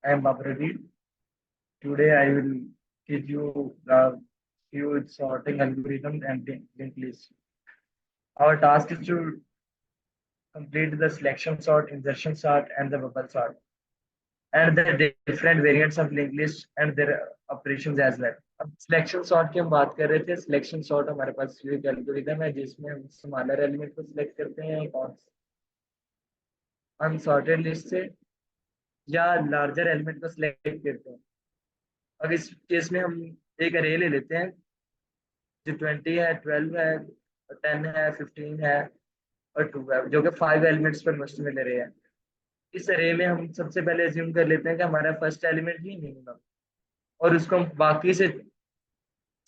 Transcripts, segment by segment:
I am Babaradi. Today I will teach you the few sorting algorithm and linked list. Our task is to complete the selection sort, insertion sort, and the bubble sort, and the different variants of linked list and their operations as well. अब selection sort की हम बात कर रहे थे। Selection sort हमारे पास एक algorithm है जिसमें हम स्मॉलर एलिमेंट को सिलेक्ट करते हैं अनसॉर्टेड लिस्ट से, या लार्जर एलिमेंट को सिलेक्ट करते हैं। अब इस केस में हम एक अरे ले लेते हैं जो 20 है, 12 है, 10 है, 15 है और 2 है, जो कि 5 एलिमेंट्स पर मुश्तमिल अरे है। इस अरे में हम सबसे पहले अज्यूम कर लेते हैं कि हमारा फर्स्ट एलिमेंट ही मिनिमम, और उसको हम बाकी से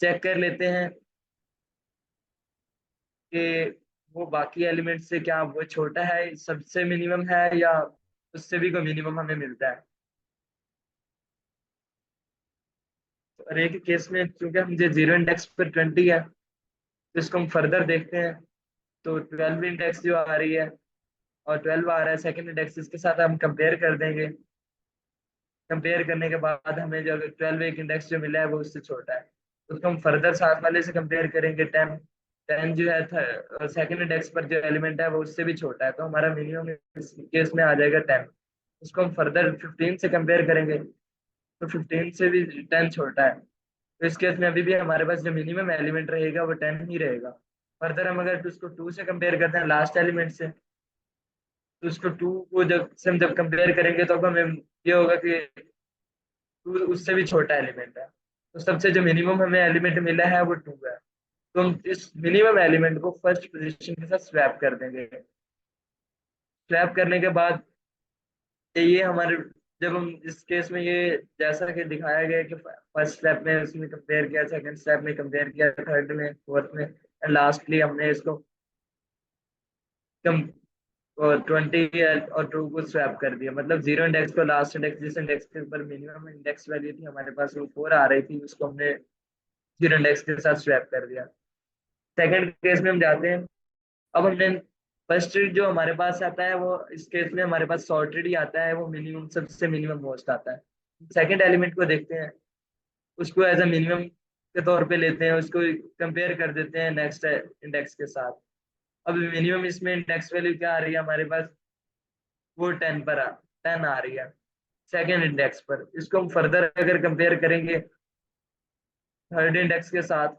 चेक कर लेते हैं कि वो बाकी एलिमेंट से क्या वो छोटा है, सबसे मिनिमम है, या उससे भी कोई मिनिमम हमें मिलता है। तो अरे के केस में क्योंकि मुझे जीरो इंडेक्स पर 20 है, तो इसको हम फर्दर देखते हैं। तो 12 इंडेक्स जो आ रही है और 12 आ रहा है सेकंड इंडेक्स, इसके साथ हम कंपेयर कर देंगे। कंपेयर करने के बाद हमें जो 12 एक इंडेक्स जो मिला है वो उससे छोटा है, उसको हम फर्दर साथ वाले से कंपेयर करेंगे। 10 10 जो है सेकंड इंडेक्स पर जो एलिमेंट है वो उससे भी छोटा है, तो हमारा मिनिमम इस केस में आ जाएगा 10। उसको हम फर्दर 15 से कंपेयर करेंगे, तो 15 से भी 10 छोटा है, तो इस केस में अभी भी हमारे पास जो मिनिमम एलिमेंट रहेगा वो 10 ही रहेगा। फर्दर हम अगर उसको 2 से कंपेयर करते हैं लास्ट एलिमेंट से, तो उसको 2 को जब से हम जब कंपेयर करेंगे तो अब हमें ये होगा कि 2 उससे भी छोटा एलिमेंट है, तो सबसे जो मिनिमम हमें एलिमेंट मिला है वो 2 है। तो हम इस मिनिमम एलिमेंट को फर्स्ट पोजीशन के साथ स्वैप कर देंगे। स्वैप करने के बाद ये हमारे, जब हम इस केस में ये जैसा कि दिखाया गया कि फर्स्ट स्टेप में उसमें कंपेयर किया, सेकंड स्टेप में कंपेयर किया, थर्ड में, फोर्थ में, एंड लास्टली हमने इसको कम 20 और 2 को स्वैप कर दिया। मतलब जीरो इंडेक्स को लास्ट इंडेक्स, जिस इंडेक्स के ऊपर मिनिमम इंडेक्स वैल्यू थी हमारे पास वो 4 आ रही थी, उसको हमने जीरो इंडेक्स के साथ स्वैप कर दिया। सेकंड केस में हम जाते हैं। अब हमने फर्स्ट जो हमारे पास आता है वो इस केस में हमारे पास सॉर्टेड ही आता है, वो मिनिमम सबसे मिनिमम मोस्ट आता है। सेकंड एलिमेंट को देखते हैं, उसको एज अ मिनिमम के तौर पे लेते हैं, उसको कंपेयर कर देते हैं नेक्स्ट इंडेक्स के साथ। अब मिनिमम इसमें इंडेक्स वैल्यू क्या आ रही है हमारे पास, वो 10 पर 10 आ रही है सेकंड इंडेक्स पर। इसको हम फर्दर अगर कंपेयर करेंगे थर्ड इंडेक्स के साथ,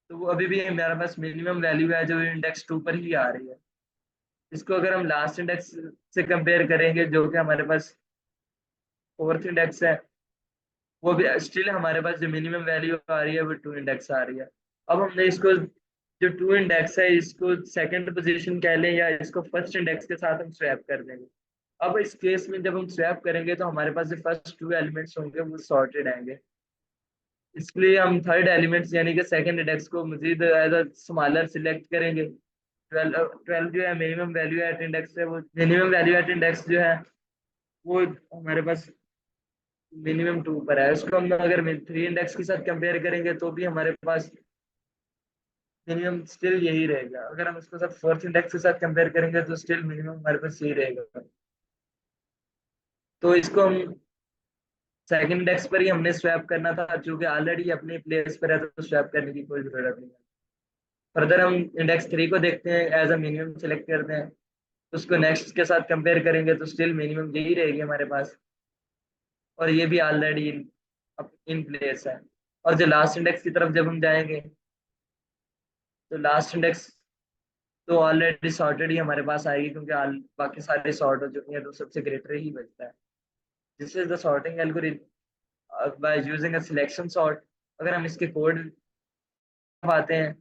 तो वो अभी भी हमारे पास मिनिमम वैल्यू है जो इंडेक्स 2 पर ही आ रही है। इसको अगर हम लास्ट इंडेक्स से कंपेयर करेंगे जो कि हमारे पास फोर्थ इंडेक्स है, वो भी स्टिल हमारे पास जो मिनिमम वैल्यू आ रही है वो 2 इंडेक्स आ रही है। अब हमने इसको जो 2 इंडेक्स है इसको सेकंड पोजीशन कह लें या इसको फर्स्ट इंडेक्स के साथ हम स्वैप कर देंगे। अब इस केस में जब हम स्वैप करेंगे तो हमारे पास जो फर्स्ट 2 एलिमेंट्स होंगे वो सॉर्टेड आएंगे। इसलिए हम थर्ड एलिमेंट्स यानी कि सेकंड इंडेक्स को मजीद एज अ स्मॉलर सिलेक्ट करेंगे। 12 12 जो है मिनिमम वैल्यू एट इंडेक्स है, वो मिनिमम वैल्यू एट इंडेक्स जो है वो हमारे पास मिनिमम 2 पर है। उसको हम अगर 3 इंडेक्स के साथ कंपेयर करेंगे तो भी हमारे पास मिनिमम स्टिल यही रहेगा। अगर हम इसको साथ फोर्थ इंडेक्स के साथ कंपेयर करेंगे तो स्टिल मिनिमम हमारे पास यही रहेगा। तो इसको हम सेकंड इंडेक्स पर ही हमने स्वैप करना था, क्योंकि ऑलरेडी अपने प्लेस पर है तो स्वैप करने की कोई जरूरत नहीं है। फर्दर हम इंडेक्स 3 को देखते हैं, एज अ मिनिमम सेलेक्ट करते हैं, उसको नेक्स्ट के साथ कंपेयर करेंगे तो स्टिल मिनिमम यही रहेगी हमारे पास, और ये भी ऑलरेडी इन प्लेस है। और जो लास्ट इंडेक्स की तरफ जब हम जाएंगे, तो लास्ट इंडेक्स तो ऑलरेडी सॉर्टेड ही हमारे पास आएगी, क्योंकि बाकी सारे सॉर्ट हो चुके हैं, तो सबसे ग्रेटर ही बचता है। This is the sorting algorithm by using a selection sort. अगर हम इसके कोड आते हैं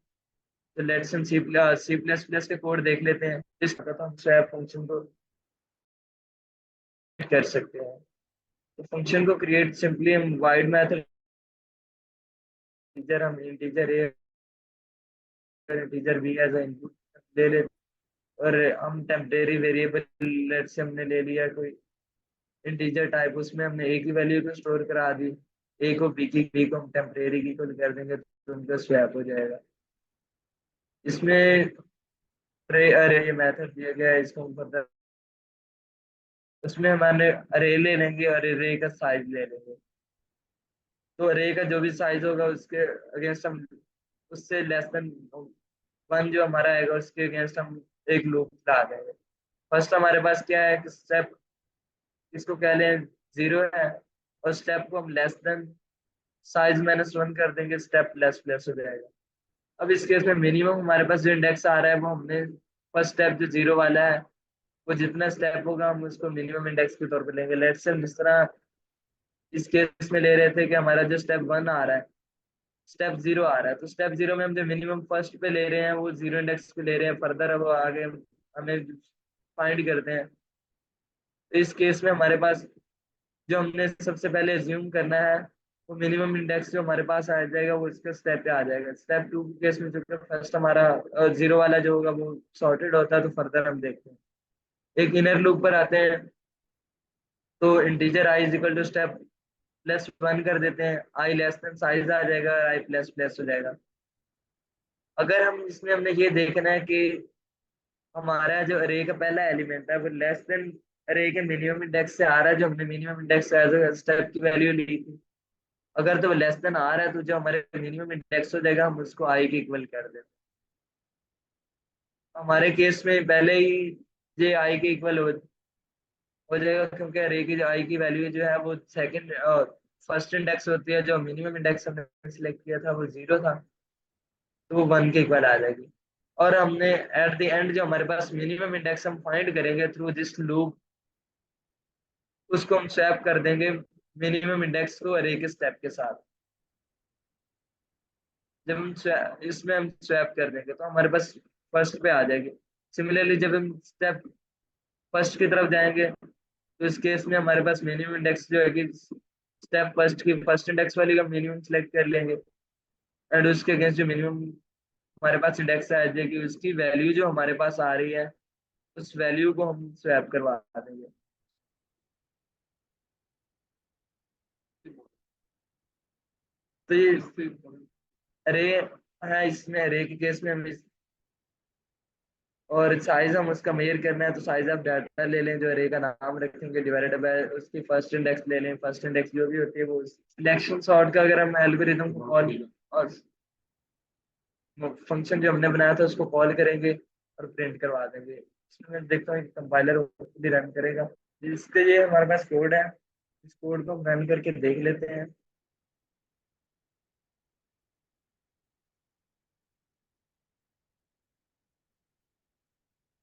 तो लेट्स हम सी प्लस प्लस के कोड देख लेते हैं। इस तरह तो हम स्वैप फंक्शन को कर सकते हैं। तो फंक्शन को क्रिएट सिंपली हम वाइड मेथड, इंटीजर हम integer a integer b as input ले लेते, और हम टेम्परेरी वेरिएबल लेट्स से हमने ले लिया कोई इंटीजर टाइप, उसमें हमने ए की वैल्यू को स्टोर करा दी, ए को बी की, बी को हम टेम्परेरी की इक्वल कर देंगे तो उनका स्वैप हो जाएगा। इसमें ट्रे अरे ये मेथड दिया गया है, इसको हम फर्दर उसमें हमारे अरे ले लेंगे और अरे का साइज ले लेंगे। तो अरे का जो भी साइज होगा उसके अगेंस्ट हम उससे लेस देन वन जो हमारा आएगा उसके अगेंस्ट हम एक लूप ला देंगे। फर्स्ट हमारे पास क्या है कि स्टेप इसको कह लें 0 है, और स्टेप को हम लेस देन साइज -1 कर देंगे, स्टेप लेस प्लस हो जाएगा। अब इस केस में मिनिमम हमारे पास जो इंडेक्स आ रहा है वो हमने फर्स्ट स्टेप जो 0 वाला है वो जितना स्टेप होगा हम उसको मिनिमम इंडेक्स के तौर पे लेंगे। लेट्स से हम जिस तरह इस केस में ले रहे थे कि हमारा जो स्टेप 1 आ रहा है, स्टेप 0 आ रहा है, तो स्टेप 0 में हम जो मिनिमम फर्स्ट पे ले रहे हैं वो 0 इंडेक्स पे ले रहे हैं। फर्दर अब आगे हमें फाइंड करते हैं। तो इस केस में हमारे पास जो हमने सबसे पहले एज्यूम करना है वो मिनिमम इंडेक्स जो हमारे पास आ जाएगा वो इसके स्टेप पे आ जाएगा। स्टेप 2 के केस में जो कि फर्स्ट हमारा 0 वाला जो होगा वो सॉर्टेड होता है, तो फर्दर हम देखते हैं। एक इनर लूप पर आते हैं, तो integer i is equal to step +1 कर देते हैं, आई लेस देन साइज आ जाएगा, आई प्लस प्लस हो जाएगा। अगर हम इसमें हमने ये देखना है कि हमारा जो अरे का पहला एलिमेंट है वो लेस देन अरे के मिनिमम इंडेक्स से आ रहा है, जो हमने मिनिमम इंडेक्स एज स्टेप की वैल्यू ली थी। अगर तो वो लेस देन आ रहा है तो जो हमारे मिनिमम इंडेक्स हो जाएगा हम उसको आई के इक्वल कर देते हैं। हमारे केस में पहले ही ये आई के इक्वल हो जाएगा, क्योंकि अरे की जो आई की वैल्यू जो है वो सेकंड फर्स्ट इंडेक्स होती है, जो मिनिमम इंडेक्स हमने सिलेक्ट किया था वो 0 था, तो वो 1 के इक्वल आ जाएगी। और हमने एट द एंड जो हमारे पास मिनिमम इंडेक्स हम फाइंड करेंगे थ्रू दिस लूप, उसको हम स्वैप कर देंगे मिनिमम इंडेक्स को अरे के स्टेप के साथ। जब हम इसमें हम स्वैप कर देंगे तो हमारे पास फर्स्ट पे आ जाएगी। सिमिलरली जब हम स्टेप फर्स्ट की तरफ जाएंगे तो इस केस में हमारे पास मिनिमम इंडेक्स जो है कि स्टेप फर्स्ट की फर्स्ट इंडेक्स वाली का मिनिमम सेलेक्ट कर लेंगे, एंड उसके अगेंस्ट जो मिनिमम हमारे पास इंडेक्स आ जाएगी उसकी वैल्यू जो हमारे पास आ रही है उस वैल्यू को हम स्वैप करवा देंगे। तो ये अरे है, इसमें अरे के केस में हम और साइज हम उसका मेजर करना है तो साइज ऑफ डाटा ले लें, जो अरे का नाम रखेंगे डिवाइडेड बाय उसकी फर्स्ट इंडेक्स ले लें। फर्स्ट इंडेक्स जो भी होती है वो सिलेक्शन सॉर्ट का अगर हम एल्गोरिथम को कॉल और फंक्शन जो हमने बनाया था उसको कॉल करेंगे और प्रिंट करवा देंगे। इसमें मैं देखता हूँ कंपाइलर भी रन करेगा। इसके लिए हमारे पास कोड है, इस कोड को हम रन करके देख लेते हैं।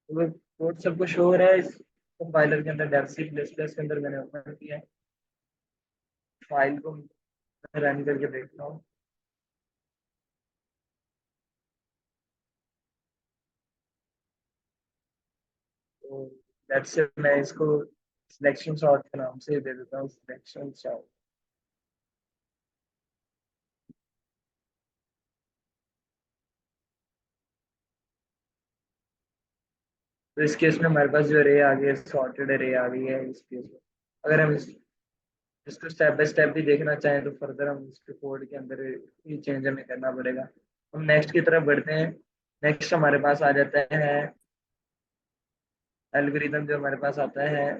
तो कोड सबको शो हो रहा है इस कंपाइलर के अंदर, डेव सी प्लस प्लस के अंदर मैंने ओपन किया है। फाइल को रन करके देखता हूँ। तो लेट्स से मैं इसको सिलेक्शन सॉर्ट के नाम से दे देता हूँ, सिलेक्शन सॉर्ट। तो इस केस में हमारे पास जो रे आ गई है सॉर्टेड रे आ गई है इस केस में। अगर हम इसको स्टेप बाय स्टेप भी देखना चाहें तो फर्दर हम इसके कोड के अंदर ही चेंज हमें करना पड़ेगा। हम नेक्स्ट की तरफ बढ़ते हैं। नेक्स्ट हमारे पास आ जाता है एल्गोरिथम, जो हमारे पास आता है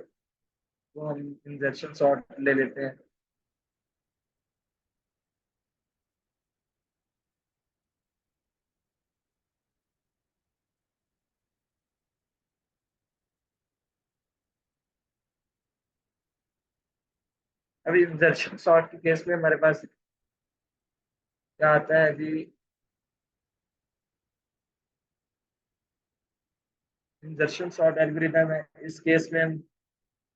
वो हम इंजर्शन सॉर्ट ले लेते हैं। अभी इंजर्शन सॉर्ट के केस में हमारे पास क्या आता है कि इंजर्शन सॉर्ट एल्गोरिथम है। इस केस में हम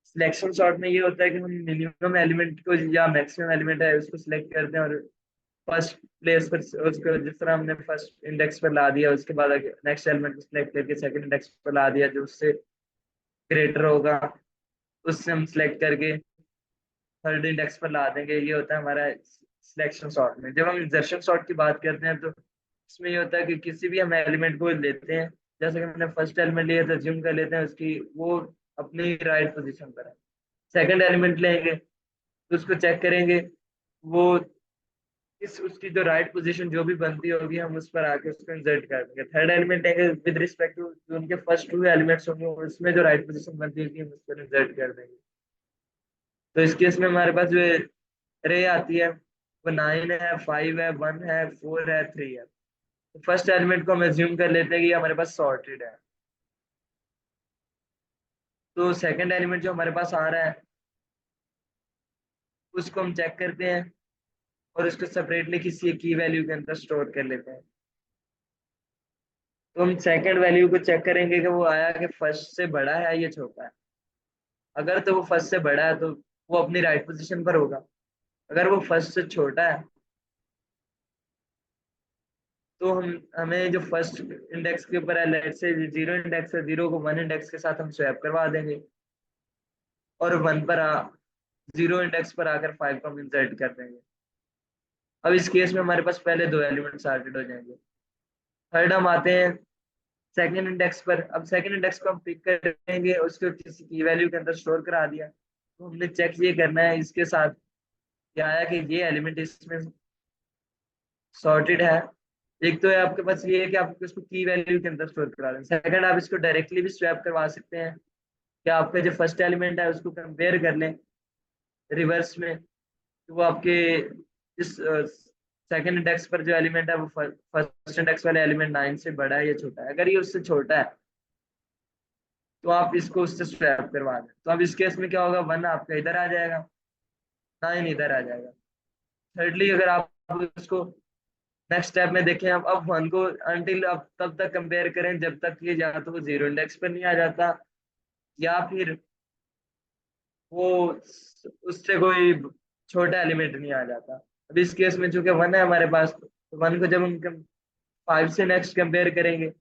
सिलेक्शन सॉर्ट में ये होता है कि हम मिनिमम एलिमेंट को या मैक्सिमम एलिमेंट है उसको सिलेक्ट करते हैं, और फर्स्ट प्लेस पर उसको जिस तरह हमने फर्स्ट इंडेक्स पर ला दिया उसके बाद नेक्स्ट एलिमेंट को सिलेक्ट करके सेकंड इंडेक्स पर ला दिया जो उससे ग्रेटर होगा उससे हम सिलेक्ट करके थर्ड इंडेक्स पर ला देंगे। ये होता है हमारा सिलेक्शन सॉर्ट में। जब हम इंसर्शन सॉर्ट की बात करते हैं तो इसमें ये होता है कि किसी भी हम एलिमेंट को लेते हैं, जैसे कि हमने फर्स्ट एलिमेंट लिया तो ज्यूम कर लेते हैं उसकी वो अपनी राइट पोजीशन पर है। सेकंड एलिमेंट लेंगे तो उसको चेक करेंगे वो इस उसकी जो राइट पोजीशन जो भी बनती होगी हम उस पर आके उसको इंसर्ट कर देंगे। थर्ड एलिमेंट है विद रिस्पेक्ट टू जो उनके फर्स्ट टू एलिमेंट्स होंगे उसमें जो राइट पोजीशन बनती होगी हम उस पर इंसर्ट कर देंगे। तो इस केस में हमारे पास जो रे आती है वो 9 है, 5 है, 1 है, 4 है, 3 है। तो फर्स्ट एलिमेंट को हम एज्यूम कर लेते हैं कि ये हमारे पास सॉर्टेड है। तो सेकंड एलिमेंट जो हमारे पास आ रहा है उसको हम चेक करते हैं और उसको सेपरेटली किसी एक की वैल्यू के अंदर स्टोर कर लेते हैं। तो हम सेकंड वैल्यू को चेक करेंगे कि वो आया कि फर्स्ट से बड़ा है या छोटा है। अगर तो वो फर्स्ट से बड़ा है तो वो अपनी राइट पोजीशन पर होगा। अगर वो फर्स्ट से छोटा है तो हम हमें जो फर्स्ट इंडेक्स के ऊपर है, लेट्स से 0 इंडेक्स है, 0 को 1 इंडेक्स के साथ हम स्वैप करवा देंगे और 1 पर 0 इंडेक्स पर आकर 5 को हम इंसर्ट कर देंगे। अब इस केस में हमारे पास पहले दो एलिमेंट सॉर्टेड हो जाएंगे। थर्ड हम आते हैं सेकंड इंडेक्स पर। अब सेकंड इंडेक्स को हम पिक करेंगे, उसको किसी की वैल्यू के अंदर स्टोर करा दिया। तो हमने चेक ये करना है इसके साथ क्या आया कि ये एलिमेंट इसमें सॉर्टेड है। एक तो है आपके पास ये है कि आप इसको की वैल्यू के अंदर स्टोर करा दें। सेकंड आप इसको डायरेक्टली भी स्वैप करवा सकते हैं कि आपका जो फर्स्ट एलिमेंट है उसको कंपेयर कर लें रिवर्स में। तो वो आपके इस सेकंड इंडेक्स पर जो एलिमेंट है वो फर्स्ट इंडेक्स वाले एलिमेंट 9 से बड़ा है या छोटा है। अगर ये उससे छोटा है तो आप इसको उससे स्वैप करवा दें। तो अब इस केस में क्या होगा, 1 आपका इधर आ जाएगा, 9 इधर आ जाएगा। थर्डली अगर आप उसको नेक्स्ट स्टेप में देखें, अब 1 को अनटिल अब तब तक कंपेयर करें जब तक ये या तो वो 0 इंडेक्स पर नहीं आ जाता या फिर वो उससे कोई छोटा एलिमेंट नहीं आ जाता। अब इस केस में चूंकि 1 है हमारे पास, तो 1 को जब हम 5 से नेक्स्ट कंपेयर करेंगे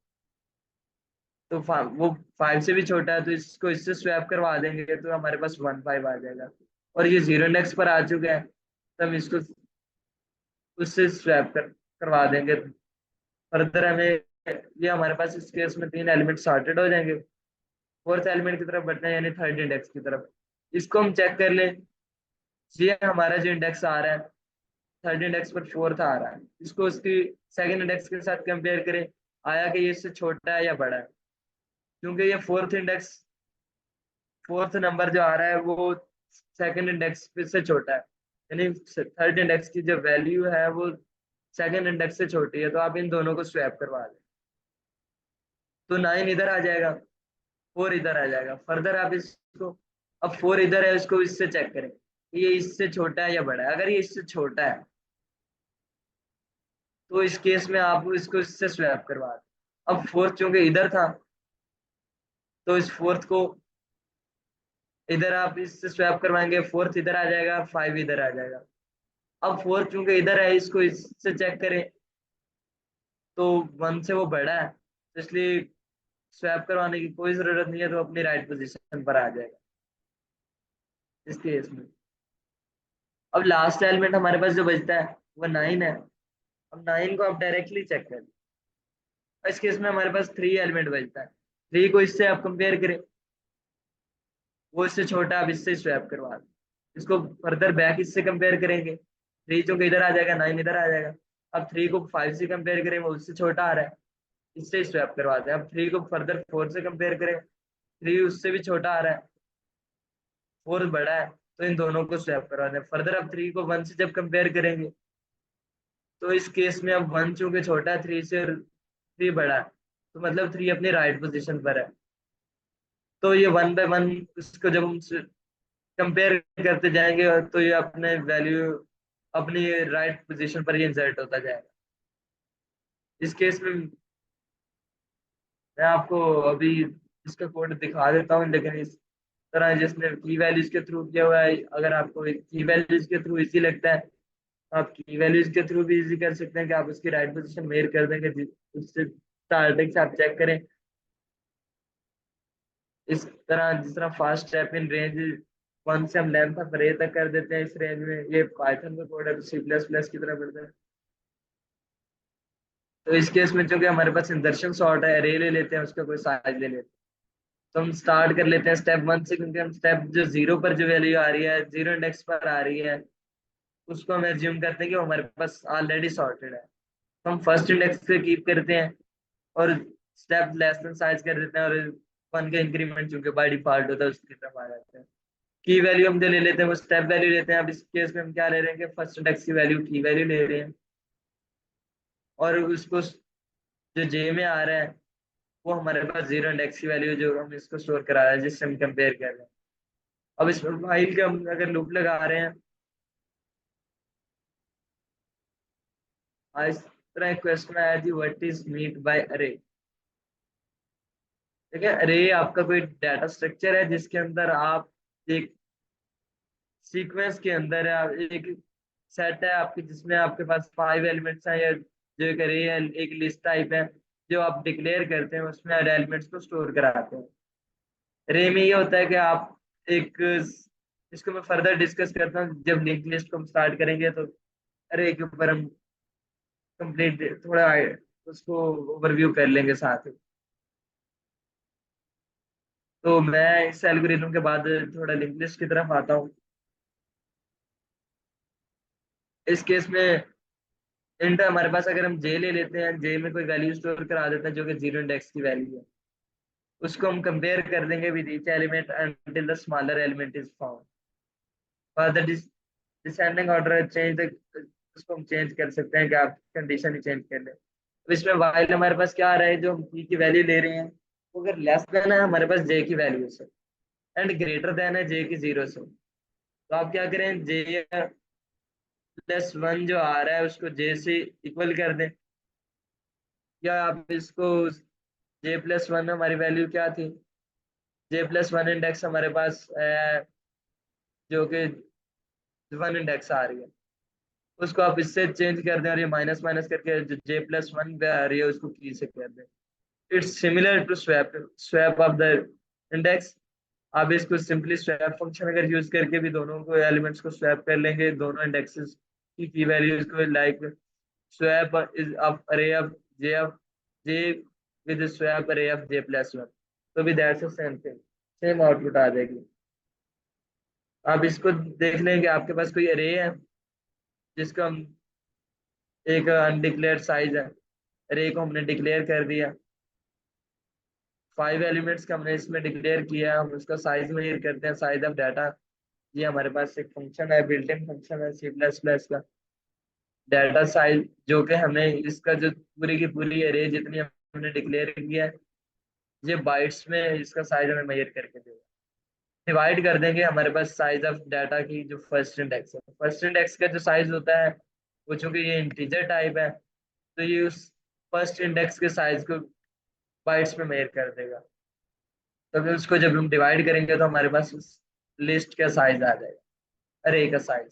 तो वो 5 से भी छोटा है तो इसको इससे स्वैप करवा देंगे तो हमारे पास 1 5 आ जाएगा। और ये 0 इंडेक्स पर आ चुका है तो हम इसको उससे स्वैप करवा देंगे। फर्दर हमें ये हमारे पास इस केस में तीन एलिमेंट सॉर्टेड हो जाएंगे। फोर्थ एलिमेंट की तरफ बढ़ना है यानी थर्ड इंडेक्स की तरफ। इसको हम चेक कर लें, ये हमारा जो इंडेक्स आ रहा है थर्ड इंडेक्स पर फोर्थ आ रहा है, इसको उसकी सेकंड इंडेक्स के साथ कंपेयर करें, आया कि ये इससे छोटा है या बड़ा है। क्योंकि ये फोर्थ नंबर जो आ रहा है वो सेकंड इंडेक्स से छोटा है, यानी थर्ड इंडेक्स की जो वैल्यू है वो सेकंड इंडेक्स से छोटी है। तो आप इन दोनों को स्वैप करवा दें तो 9 इधर आ जाएगा, 4 इधर आ जाएगा। फर्दर आप इसको, अब 4 इधर है इसको इससे चेक करें कि ये इससे छोटा है या बड़ा है। अगर ये इससे छोटा है तो इस केस में आप इसको इससे स्वैप करवा दें। अब फोर्थ चूंकि इधर था तो इस फोर्थ को इधर आप इससे स्वैप करवाएंगे, फोर्थ इधर आ जाएगा, 5 इधर आ जाएगा। अब फोर्थ चूंकि इधर है इसको इससे चेक करें तो 1 से वो बड़ा है तो इसलिए स्वैप करवाने की कोई जरूरत नहीं है, तो अपनी राइट पोजीशन पर आ जाएगा इस केस में। अब लास्ट एलिमेंट हमारे पास जो बचता है वो 9 है। अब 9 को आप डायरेक्टली चेक करें, इस केस में हमारे पास 3 एलिमेंट बचता है। 3 को इससे आप कंपेयर करें, वो इससे छोटा, आप इससे स्वैप करवा दें। इसको फर्दर बैक इससे कंपेयर करेंगे, 3 चूंकि इधर आ जाएगा 9 इधर आ जाएगा। अब 3 को 5 से कंपेयर करें, वो उससे छोटा आ रहा है, इससे स्वैप करवाते हैं। अब 3 को फर्दर 4 से कंपेयर करें, 3 उससे भी छोटा आ रहा है, 4 बड़ा है, तो इन दोनों को स्वैप करवाते हैं। फर्दर अब 3 को 1 से जब कंपेयर करेंगे तो इस केस में अब 1 चूंकि छोटा है 3 से और 3 बड़ा है, तो मतलब 3 अपनी राइट पोजीशन पर है। तो ये 1 बाय 1 उसको जब हम कंपेयर करते जाएंगे तो ये अपने वैल्यू अपनी राइट पोजीशन पर ही इंसर्ट होता जाएगा। इस केस में मैं आपको अभी इसका कोड दिखा देता हूँ, लेकिन इस तरह जिसने की वैल्यूज के थ्रू किया हुआ है, अगर आपको की वैल्यूज के थ्रू इजी लगता है तो आप की वैल्यूज के थ्रू भी इजी कर सकते हैं कि आप उसकी राइट पोजीशन मेयर कर देंगे। उससे स्टार्टिंग से आप चेक करें इस तरह, जिस तरह फर्स्ट स्टेप इन रेंज 1 से हम लेंथ ऑफ अरे तक कर देते हैं। इस रेंज में ये पाइथन का कोड है तो C++ की तरह पड़ता है। तो इस केस में चूंकि हमारे पास इंसर्शन सॉर्ट है, अरे ले लेते हैं, उसका कोई साइज ले लेते हैं। तो हम स्टार्ट कर लेते हैं स्टेप 1 से, क्योंकि हम स्टेप जो 0 पर जो वैल्यू आ रही है, 0 इंडेक्स पर आ रही है, उसको हम एज्यूम करते हैं कि वो हमारे पास ऑलरेडी सॉर्टेड है। तो हम फर्स्ट इंडेक्स पे कीप करते हैं और स्टेप लेस देन साइज कर देते हैं, और वन का इंक्रीमेंट चूंकि बाय डिफॉल्ट होता है उसकी तरफ आ जाते हैं। की वैल्यू हम जो ले लेते हैं वो स्टेप वैल्यू लेते हैं। अब इस केस में हम क्या ले रहे हैं कि फर्स्ट इंडेक्स की वैल्यू की वैल्यू ले रहे हैं, और उसको जो जे में आ रहा है वो हमारे पास जीरो इंडेक्स की वैल्यू जो हम इसको स्टोर करा रहे हैं जिससे हम कंपेयर कर रहे हैं। अब इसमें व्हाइल का हम अगर लूप लगा रहे हैं, इस तरह क्वेश्चन आया जी व्हाट इज मीट बाय अरे। ठीक है, अरे आपका कोई डाटा स्ट्रक्चर है जिसके अंदर आप एक सीक्वेंस के अंदर है, एक सेट है आपकी जिसमें आपके पास 5 एलिमेंट्स हैं, या जो एक अरे है, एक लिस्ट टाइप है जो आप डिक्लेयर करते हैं, उसमें एलिमेंट्स को स्टोर कराते हैं। अरे में ये होता है कि आप एक, इसको मैं फर्दर डिस्कस करता हूँ जब लिंक लिस्ट को हम स्टार्ट करेंगे, तो अरे के ऊपर हम कंप्लीट थोड़ा उसको ओवरव्यू कर लेंगे साथ ही। तो मैं इस एल्गोरिथम के बाद थोड़ा लिंक लिस्ट की तरफ आता हूँ। इस केस में इंट हमारे पास, अगर हम जे ले लेते हैं, जे में कोई वैल्यू स्टोर करा देते हैं जो कि जीरो इंडेक्स की वैल्यू है, उसको हम कंपेयर कर देंगे with each element until the smaller element is found. For the descending order change the, उसको हम चेंज कर सकते हैं कि आप कंडीशन ही चेंज कर लें। तो इसमें वाइल हमारे पास क्या आ रहा है, जो हम की वैल्यू ले रहे हैं वो अगर लेस देन है हमारे पास जे की वैल्यू से, एंड ग्रेटर देन है जे की जीरो से, तो आप क्या करें, जे प्लस वन जो आ रहा है उसको जे से इक्वल कर दें, या आप इसको, जे प्लस वन हमारी वैल्यू क्या थी, जे प्लस वन इंडेक्स हमारे पास जो कि वन इंडेक्स आ रही है, उसको आप इससे चेंज कर दें और ये माइनस माइनस करके जो जे प्लस वन पे आ रही है उसको की से कर दें। It's similar to swap, swap of the index. आप इसको सिंपली स्वैप फंक्शन अगर यूज करके भी दोनों को एलिमेंट्स को स्वैप कर लेंगे, दोनों इंडेक्सेस की वैल्यूज को, like swap is of array of j with swap array of j plus one, तो भी that's same thing, same output आ जाएगी। आप इसको देख लें कि आपके पास कोई अरे है जिसको हम एक अनडिक्लेयर्ड साइज है, अरे को हमने डिक्लेयर कर दिया, 5 एलिमेंट्स का हमने इसमें डिक्लेयर किया, हम उसका साइज मेजर करते हैं, साइज ऑफ डाटा। ये हमारे पास एक फंक्शन है, बिल्ट इन फंक्शन है सी प्लस प्लस का, डाटा साइज, जो कि हमें इसका जो पूरी की पूरी अरे जितनी हमने डिक्लेयर किया है, ये बाइट्स में इसका साइज हमें मेजर करके देगा। डिवाइड कर देंगे हमारे पास साइज ऑफ डाटा की जो फर्स्ट इंडेक्स है, फर्स्ट इंडेक्स का जो साइज होता है वो चूंकि ये इंटीजर टाइप है, तो ये उस फर्स्ट इंडेक्स के साइज को बाइट्स में मेजर कर देगा। तो फिर उसको जब हम डिवाइड करेंगे तो हमारे पास उस लिस्ट का साइज आ जाएगा, अरे का साइज।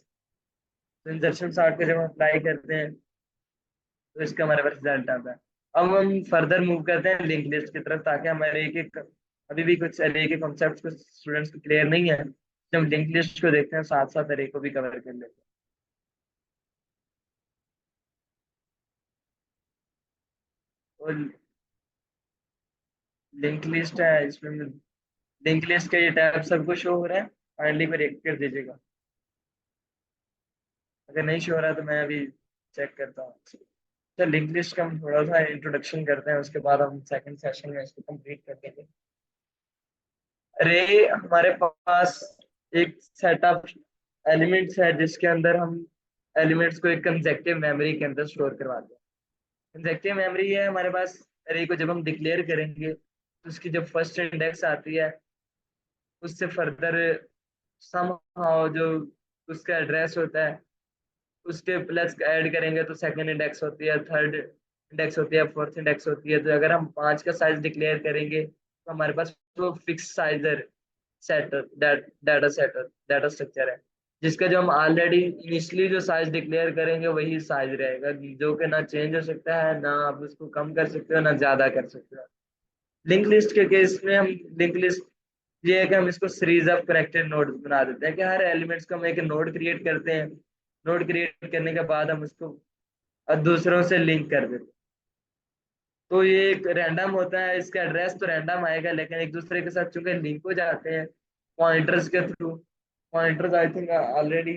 तो इंजर्शन सॉर्ट को जब हम अप्लाई करते हैं तो इसका हमारे पास रिजल्ट आता है। अब हम फर्दर मूव करते हैं लिंक लिस्ट की तरफ, ताकि हमारे एक एक, अभी भी कुछ अरे के कॉन्सेप्ट को स्टूडेंट्स को क्लियर नहीं है, जब हम लिंक लिस्ट को देखते हैं साथ साथ अरे को भी कवर कर लेते हैं। और लिंक लिस्ट है इसमें, लिंक लिस्ट का ये टैब सबको शो हो रहा है, काइंडली पर एक कर दीजिएगा। अगर नहीं शो हो रहा तो मैं अभी चेक करता हूँ। तो लिंक लिस्ट का हम थोड़ा सा इंट्रोडक्शन करते हैं, उसके बाद हम सेकंड सेशन में इसको कंप्लीट कर देंगे। अरे हमारे पास एक सेट ऑफ एलिमेंट्स है जिसके अंदर हम एलिमेंट्स को एक कंजेक्टिव मेमोरी के अंदर स्टोर करवाते हैं। कंजेक्टिव मेमोरी है हमारे पास, अरे को जब हम डिक्लेयर करेंगे तो उसकी जब फर्स्ट इंडेक्स आती है उससे फर्दर समहाउ जो उसका एड्रेस होता है उसके प्लस ऐड करेंगे तो सेकंड इंडेक्स होती है, थर्ड इंडेक्स होती है, फोर्थ इंडेक्स होती है। तो अगर हम 5 का साइज डिक्लेयर करेंगे तो हमारे पास वो fix size set data set data structure है, जिसका जो हम ऑलरेडी इनिशियली जो साइज डिक्लेयर करेंगे वही साइज रहेगा, जो कि ना चेंज हो सकता है, ना आप उसको कम कर सकते हो ना ज्यादा कर सकते हो। लिंक लिस्ट के केस में हम, लिंक लिस्ट ये है कि हम इसको सीरीज ऑफ कनेक्टेड नोड बना देते हैं, कि हर एलिमेंट्स को हम एक नोड क्रिएट करते हैं, नोड क्रिएट करने के बाद हम उसको दूसरों से लिंक कर देते हैं। तो ये एक रैंडम होता है, इसका एड्रेस तो रैंडम आएगा, लेकिन एक दूसरे के साथ चूंकि लिंक हो जाते हैं पॉइंटर्स के through, pointers I think already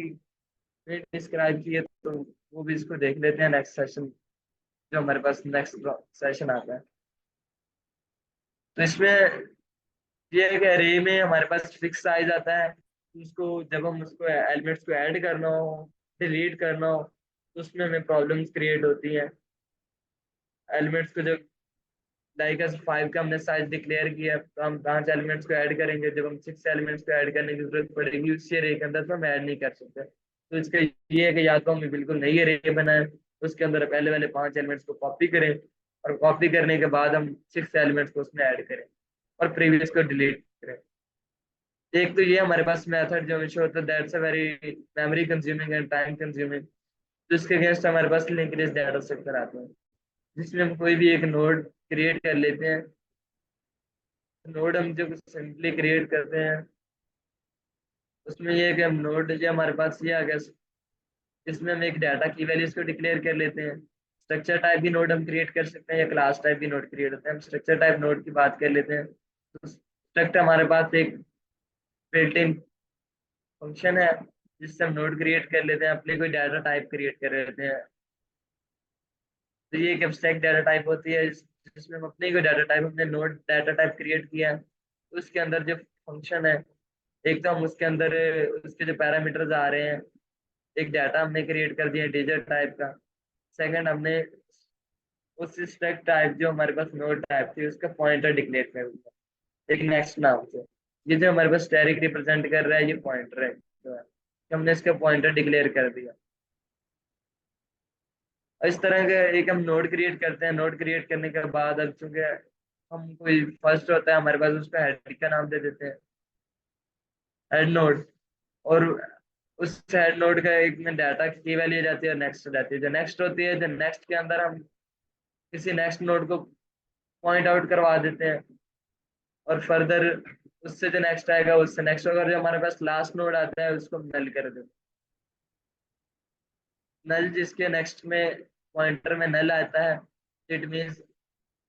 describe किए, तो वो भी इसको देख लेते हैं नेक्स्ट सेशन, जो हमारे पास नेक्स्ट सेशन आता है। तो इसमें ये है कि अरे में हमारे पास फिक्स साइज आता है, उसको जब हम उसको एलिमेंट्स को ऐड करना हो, डिलीट करना हो, तो उसमें हमें प्रॉब्लम्स क्रिएट होती हैं। एलिमेंट्स को जब लाइक एस 5 का हमने साइज डिक्लेयर किया, तो हम 5 एलिमेंट्स को ऐड करेंगे, जब हम 6 एलिमेंट्स को ऐड करने की जरूरत पड़ेगी उसी अरे के अंदर, तो हम ऐड नहीं कर सकते। तो इसका ये है कि या तो हमें बिल्कुल नई अरे बनाए, उसके अंदर पहले वाले 5 एलिमेंट्स को कॉपी करें, और कॉपी करने के बाद हम 6 एलिमेंट्स को उसमें ऐड करें, और प्रीवियस को डिलीट करें। एक तो ये हमारे पास मेथड जो शो होता है, that's a very memory consuming and time consuming. तो इसके अगेंस्ट हमारे पास लिंक लिस्ट डाटा स्ट्रक्चर आते हैं, जिसमें हम कोई भी एक नोड क्रिएट कर लेते हैं। नोड हम जो सिंपली क्रिएट करते हैं, उसमें ये है कि हम नोड जो हमारे पास ये आ गया, इसमें हम एक डाटा की वैल्यूज को डिक्लेयर कर लेते हैं। स्ट्रक्चर टाइप भी नोड हम क्रिएट कर सकते हैं, या क्लास टाइप भी नोड क्रिएट होते हैं। हम स्ट्रक्चर टाइप नोड की बात कर लेते हैं। तो स्ट्रक्चर हमारे पास एक बिल्ट इन फंक्शन है, जिससे हम नोड क्रिएट कर लेते हैं, अपने कोई डाटा टाइप क्रिएट कर लेते हैं। तो ये एक एब्स्ट्रैक्ट डाटा टाइप होती है, जिसमें हम अपने कोई डाटा टाइप, हमने नोड डाटा टाइप क्रिएट किया है, तो उसके अंदर जो फंक्शन है, एक तो हम उसके अंदर उसके जो पैरामीटर्स आ रहे हैं, एक डाटा हमने क्रिएट कर दिया डिजिट टाइप का। सेकंड, हमने उस स्टैक टाइप जो हमारे पास नोड टाइप थी, उसका पॉइंटर डिक्लेयर कर दिया एक नेक्स्ट नाम से। ये जो हमारे पास स्टैरिक रिप्रेजेंट कर रहा है, ये पॉइंटर है जो है, कि हमने इसका पॉइंटर डिक्लेयर कर दिया। और इस तरह के एक हम नोड क्रिएट करते हैं। नोड क्रिएट करने के बाद अब चूंकि हम कोई फर्स्ट होता है हमारे पास, उसका हेड का नाम दे देते हैं हेड नोड। और उस हेड नोड का एक में डाटा की वैल्यू जाती है और नेक्स्ट रहती है। जो नेक्स्ट होती है, जो नेक्स्ट के अंदर हम किसी नेक्स्ट नोड को पॉइंट आउट करवा देते हैं, और फर्दर उससे जो नेक्स्ट आएगा उससे नेक्स्ट होगा। जो हमारे पास लास्ट नोड आता है, उसको नल कर देते हैं। नल जिसके नेक्स्ट में पॉइंटर में नल आता है, इट मीन्स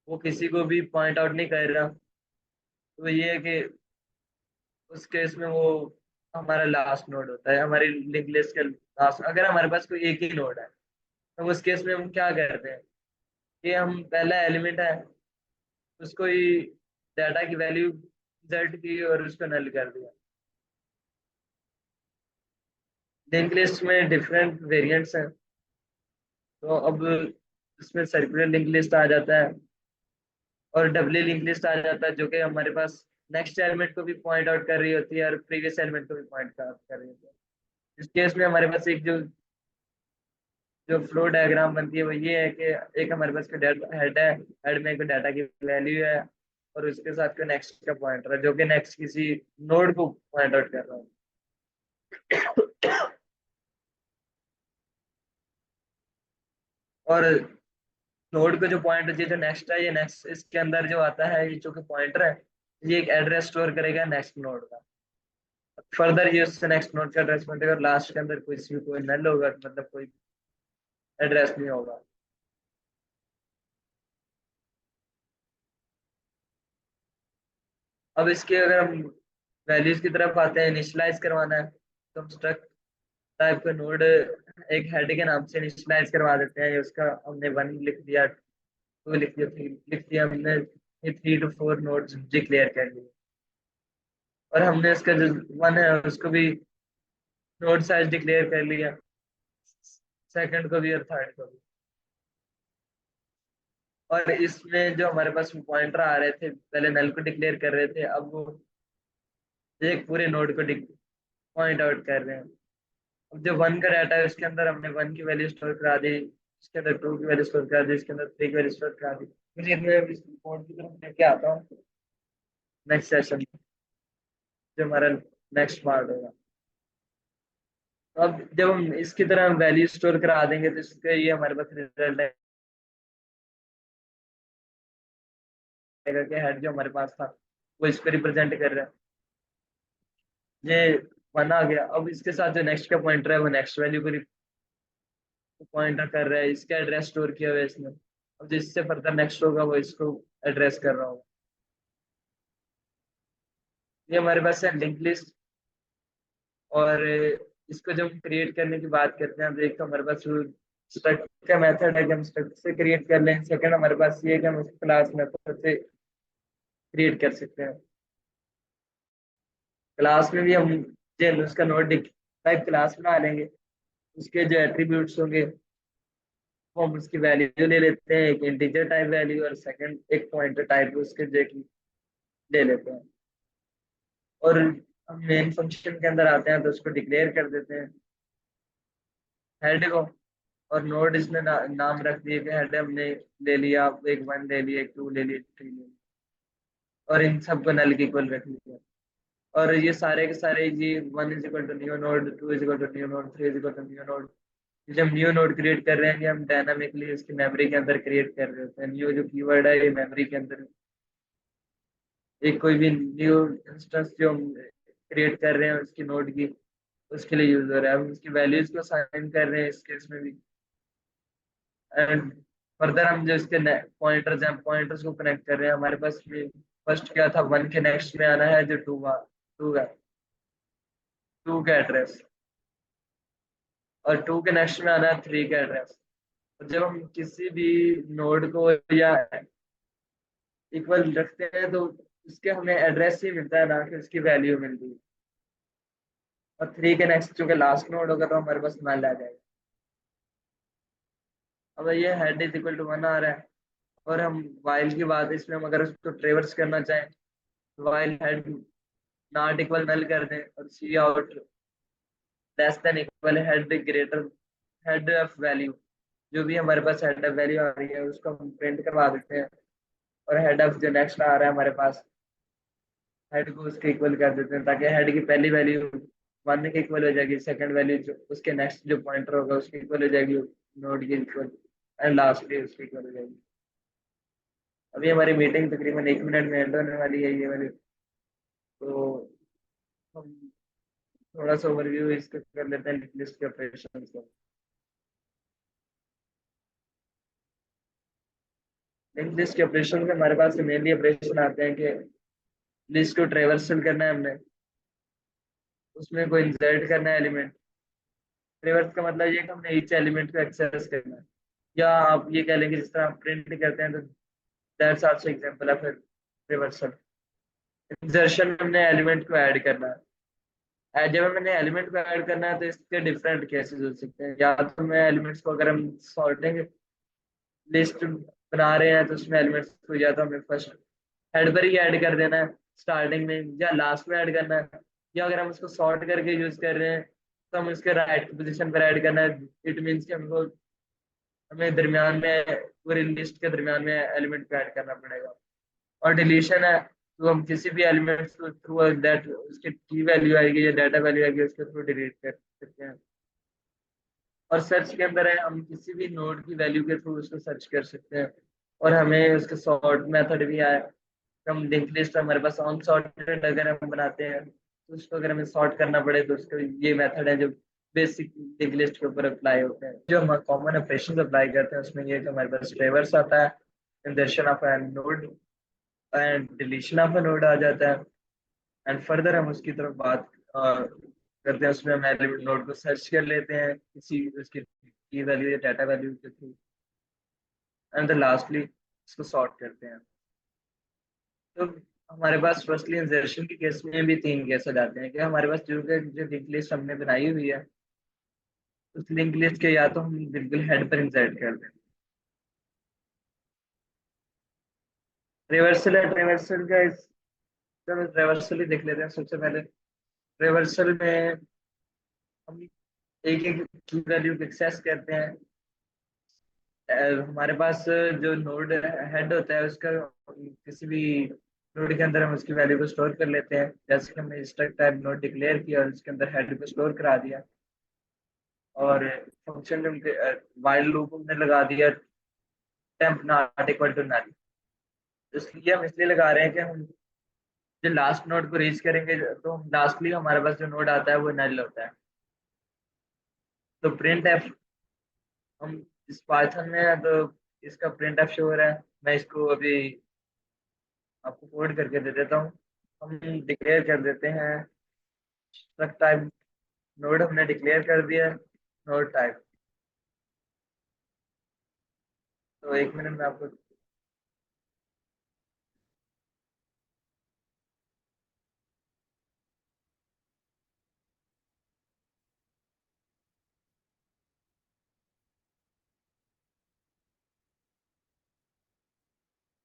वो किसी को भी पॉइंट आउट नहीं कर रहा। तो ये है कि उस केस में वो हमारा लास्ट नोड होता है, हमारी लिंक लिस्ट का लास्ट। अगर हमारे पास कोई एक ही नोड है, तो उस केस में हम क्या करते हैं कि हम पहला एलिमेंट है, उसको ही डाटा की वैल्यू इंसर्ट की और उसको नल कर दिया। लिंक लिस्ट में डिफरेंट वेरिएंट्स हैं। तो अब इसमें सर्कुलर लिंक लिस्ट आ जाता है, और डबली लिंक लिस्ट आ जाता है, जो कि हमारे पास नेक्स्ट एलिमेंट को भी पॉइंट आउट कर रही होती है और प्रीवियस एलिमेंट को भी पॉइंट आउट कर रही होती है। इस केस में हमारे पास एक जो जो फ्लो डायग्राम बनती है, वो ये है कि एक हमारे पास हेड है, हेड में एक डाटा की वैल्यू है, और उसके साथ का नेक्स्ट का पॉइंटर है, जो कि नेक्स्ट किसी नोड को पॉइंट आउट कर रहा है। और नोड का जो पॉइंटर जो नेक्स्ट है, ये नेक्स्ट इसके अंदर जो आता है, ये जो कि पॉइंटर है, ये एक एड्रेस स्टोर करेगा नेक्स्ट नोड का। फर्दर ये उससे नेक्स्ट नोड का एड्रेस पॉइंटर, और लास्ट के अंदर कोई नल होगा, मतलब कोई एड्रेस नहीं होगा। अब इसके अगर हम वैल्यूज की तरफ आते हैं, इनिशियलाइज करवाना है, तो हम स्ट्रक्ट टाइप का नोड एक हेड के नाम से इनिशियलाइज करवा देते हैं। उसका हमने 1 लिख दिया, 2 लिख दिया, 3 लिख दिया, हमने ये 3 to 4 नोड्स डिक्लेयर कर लिए। और हमने इसका जो 1 है उसको भी नोड साइज डिक्लेयर कर लिया, सेकंड को भी और थर्ड को भी। और इसमें जो हमारे पास पॉइंटर आ रहे थे, पहले नल को डिक्लेयर कर रहे थे, अब वो एक पूरे नोड को पॉइंट आउट कर रहे हैं। अब जो 1 का डाटा है, उसके अंदर हमने 1 की वैल्यू स्टोर करा दी, इसके अंदर 2 की वैल्यू स्टोर करा दी, इसके अंदर 3 की वैल्यू स्टोर करा दी। फिर मैं इस कोड की तरफ लेके आता हूँ नेक्स्ट सेशन में, जो हमारा नेक्स्ट पार्ट होगा। तो अब जब हम इसकी तरह वैल्यू स्टोर करा देंगे, तो इसका ये हमारे पास रिजल्ट आएगा कि हेड जो हमारे पास था, वो इसको रिप्रेजेंट कर रहा है। ये 1 आ गया। अब इसके साथ जो नेक्स्ट का पॉइंटर है, वो नेक्स्ट वैल्यू को पॉइंटर कर रहा है, इसका एड्रेस स्टोर किया हुआ है इसने। अब जिससे फर्दर नेक्स्ट होगा, वो इसको एड्रेस कर रहा होगा। ये हमारे पास है लिंक लिस्ट। और इसको जब हम क्रिएट करने की बात करते हैं तो एक तो हमारे पास स्ट्रक्ट का मेथड है कि हम स्ट्रक्ट से क्रिएट कर लें। सेकंड हमारे पास ये है कि हम उसको क्लास मेथड से क्रिएट कर सकते हैं। क्लास में भी हम जो उसका नोड टाइप क्लास बना लेंगे, उसके जो एट्रीब्यूट्स होंगे वो हम उसकी वैल्यू ले लेते हैं, एक इंटीजर टाइप वैल्यू और सेकंड एक पॉइंटर टाइप उसके जो की ले लेते हैं। और हम मेन फंक्शन के अंदर आते हैं तो उसको डिक्लेयर कर देते हैं हेड को। और नोड इसने नाम रख दिए कि हेड हमने ले लिया, एक वन ले लिया, एक टू ले लिया, थ्री ले लिया, और इन सबको नल के इक्वल रख लिया। और ये सारे के सारे जी one is equal to new node, two is equal to new node, three is equal to new node. जब न्यू नोड क्रिएट कर रहे हैं कि हम डायनामिकली इसकी मेमोरी के अंदर क्रिएट कर रहे होते हैं। न्यू जो कीवर्ड है ये मेमोरी के अंदर एक कोई भी न्यू इंस्टेंस जो हम क्रिएट कर रहे हैं उसकी नोड की, उसके लिए यूज हो रहा है। हम उसकी वैल्यूज को साइन कर रहे हैं इस केस में भी। एंड फर्दर हम जो इसके पॉइंटर्स हैं, पॉइंटर्स को कनेक्ट कर रहे हैं। हमारे पास में फर्स्ट क्या था, वन के नेक्स्ट में आना है जो टू का टू का एड्रेस, और टू के नेक्स्ट में आना है थ्री का एड्रेस। जब हम किसी भी नोड को या इक्वल रखते हैं तो उसके हमें एड्रेस ही मिलता है, ना कि उसकी वैल्यू मिलती है। और थ्री के नेक्स्ट चूंकि लास्ट नोड होगा तो हमारे पास नल आ जाएगा। अब ये head is equal to one आ रहा है, और हम वाइल की बात है, इसमें हम अगर उसको ट्रेवर्स करना चाहें तो while head not equal null कर दें, और c out less than equal head greater head of value. जो भी हमारे पास हेड ऑफ वैल्यू आ रही है उसको हम प्रिंट करवा देते हैं, और हेड ऑफ जो नेक्स्ट आ रहा है हमारे पास हेड को उसके इक्वल कर देते हैं, ताकि हेड की पहली वैल्यू वन के इक्वल हो जाएगी, सेकंड वैल्यू जो उसके नेक्स्ट जो पॉइंटर होगा उसके इक्वल हो जाएगी, नोड के इक्वल, एंड लास्टली उसके इक्वल हो जाएगी। अभी हमारी मीटिंग तकरीबन 1 मिनट में एंड होने वाली है ये वाली। तो हम थोड़ा सा ओवरव्यू इसका कर लेते हैं लिस्ट के ऑपरेशन को। लिंक लिस्ट के ऑपरेशन में हमारे पास मेनली ऑपरेशन आते हैं कि लिस्ट को ट्रेवर्सल करना है हमने, उसमें कोई इंसर्ट करना है एलिमेंट। ट्रेवर्स का मतलब ये कि हमने ईच एलिमेंट को एक्सेस करना है, या आप ये कह लेंगे जिस तरह आप प्रिंट करते हैं तो that's also example of traversal. Insertion में हमने एलिमेंट को ऐड करना है। जब मैंने एलिमेंट को ऐड करना है तो इसके डिफरेंट केसेस हो सकते हैं। या तो मैं एलिमेंट्स को अगर हम सॉर्टिंग लिस्ट बना रहे हैं तो उसमें एलिमेंट्स को या तो हमें फर्स्ट हेड पर ही ऐड कर देना है स्टार्टिंग में, या लास्ट में ऐड करना है। या अगर हम उसको सॉर्ट करके यूज कर रहे हैं तो हम उसके राइट पोजीशन पर ऐड करना है। इट मीन्स कि हमको हमें दरमियान में पूरी लिस्ट के दरमियान में एलिमेंट को ऐड करना पड़ेगा। और डिलीशन है तो हम किसी भी एलिमेंट को थ्रू दैट उसकी की वैल्यू आएगी या डाटा वैल्यू आएगी उसके थ्रू डिलीट कर सकते हैं। और सर्च के अंदर है हम किसी भी नोड की वैल्यू के थ्रू उसको सर्च कर सकते हैं। और हमें उसका सॉर्ट मेथड भी आया। हम लिंक लिस्ट हमारे पास ऑन सॉर्टेड अगर हम बनाते हैं तो उसको अगर हमें सॉर्ट करना पड़े तो उसको ये मेथड है जो बेसिक लिंक लिस्ट के ऊपर अप्लाई होते हैं। जो हम कॉमन ऑपरेशन अप्लाई करते हैं उसमें ये कि हमारे पास ट्रेवर्स आता है, insertion of a node and deletion of a node आ जाता है। एंड फर्दर हम उसकी तरफ बात करते हैं, उसमें हम एलिमेंट नोड को सर्च कर लेते हैं किसी उसकी की वैल्यू या डाटा वैल्यू के थ्रू, एंड लास्टली इसको सॉर्ट करते हैं। तो हमारे पास फर्स्टली इंसर्शन के केस में भी तीन केस आ जाते हैं कि हमारे पास जो लिंक लिस्ट हमने बनाई हुई है उस लिंक लिस्ट के या तो हम बिल्कुल हेड पर इंसर्ट कर दें। रिवर्सल है, रिवर्सल का चलो रिवर्सल ही देख लेते हैं सबसे पहले। रिवर्सल में हम एक एक की वैल्यू को एक्सेस करते हैं। हमारे पास जो नोड हेड होता है उसका किसी भी नोड के अंदर हम उसकी वैल्यू को स्टोर कर लेते हैं। जैसे कि हमने स्ट्रक्ट टाइप नोड डिक्लेयर किया और उसके अंदर हेड को स्टोर करा दिया, और फंक्शन में वाइल लूप हमने लगा दिया temp not equal to null. इसलिए हम इसलिए लगा रहे हैं कि हम जो लास्ट नोड को रीच करेंगे तो हम लास्टली हमारे पास जो नोड आता है वो नल होता है। तो प्रिंट एफ हम इस पाइथन में है तो इसका प्रिंट एफ शो हो रहा है। मैं इसको अभी आपको कोड करके दे देता हूँ। हम डिक्लेयर कर देते हैं स्ट्रक्ट टाइप नोड हमने डिक्लेयर कर दिया है, नोड टाइप। तो एक मिनट में आपको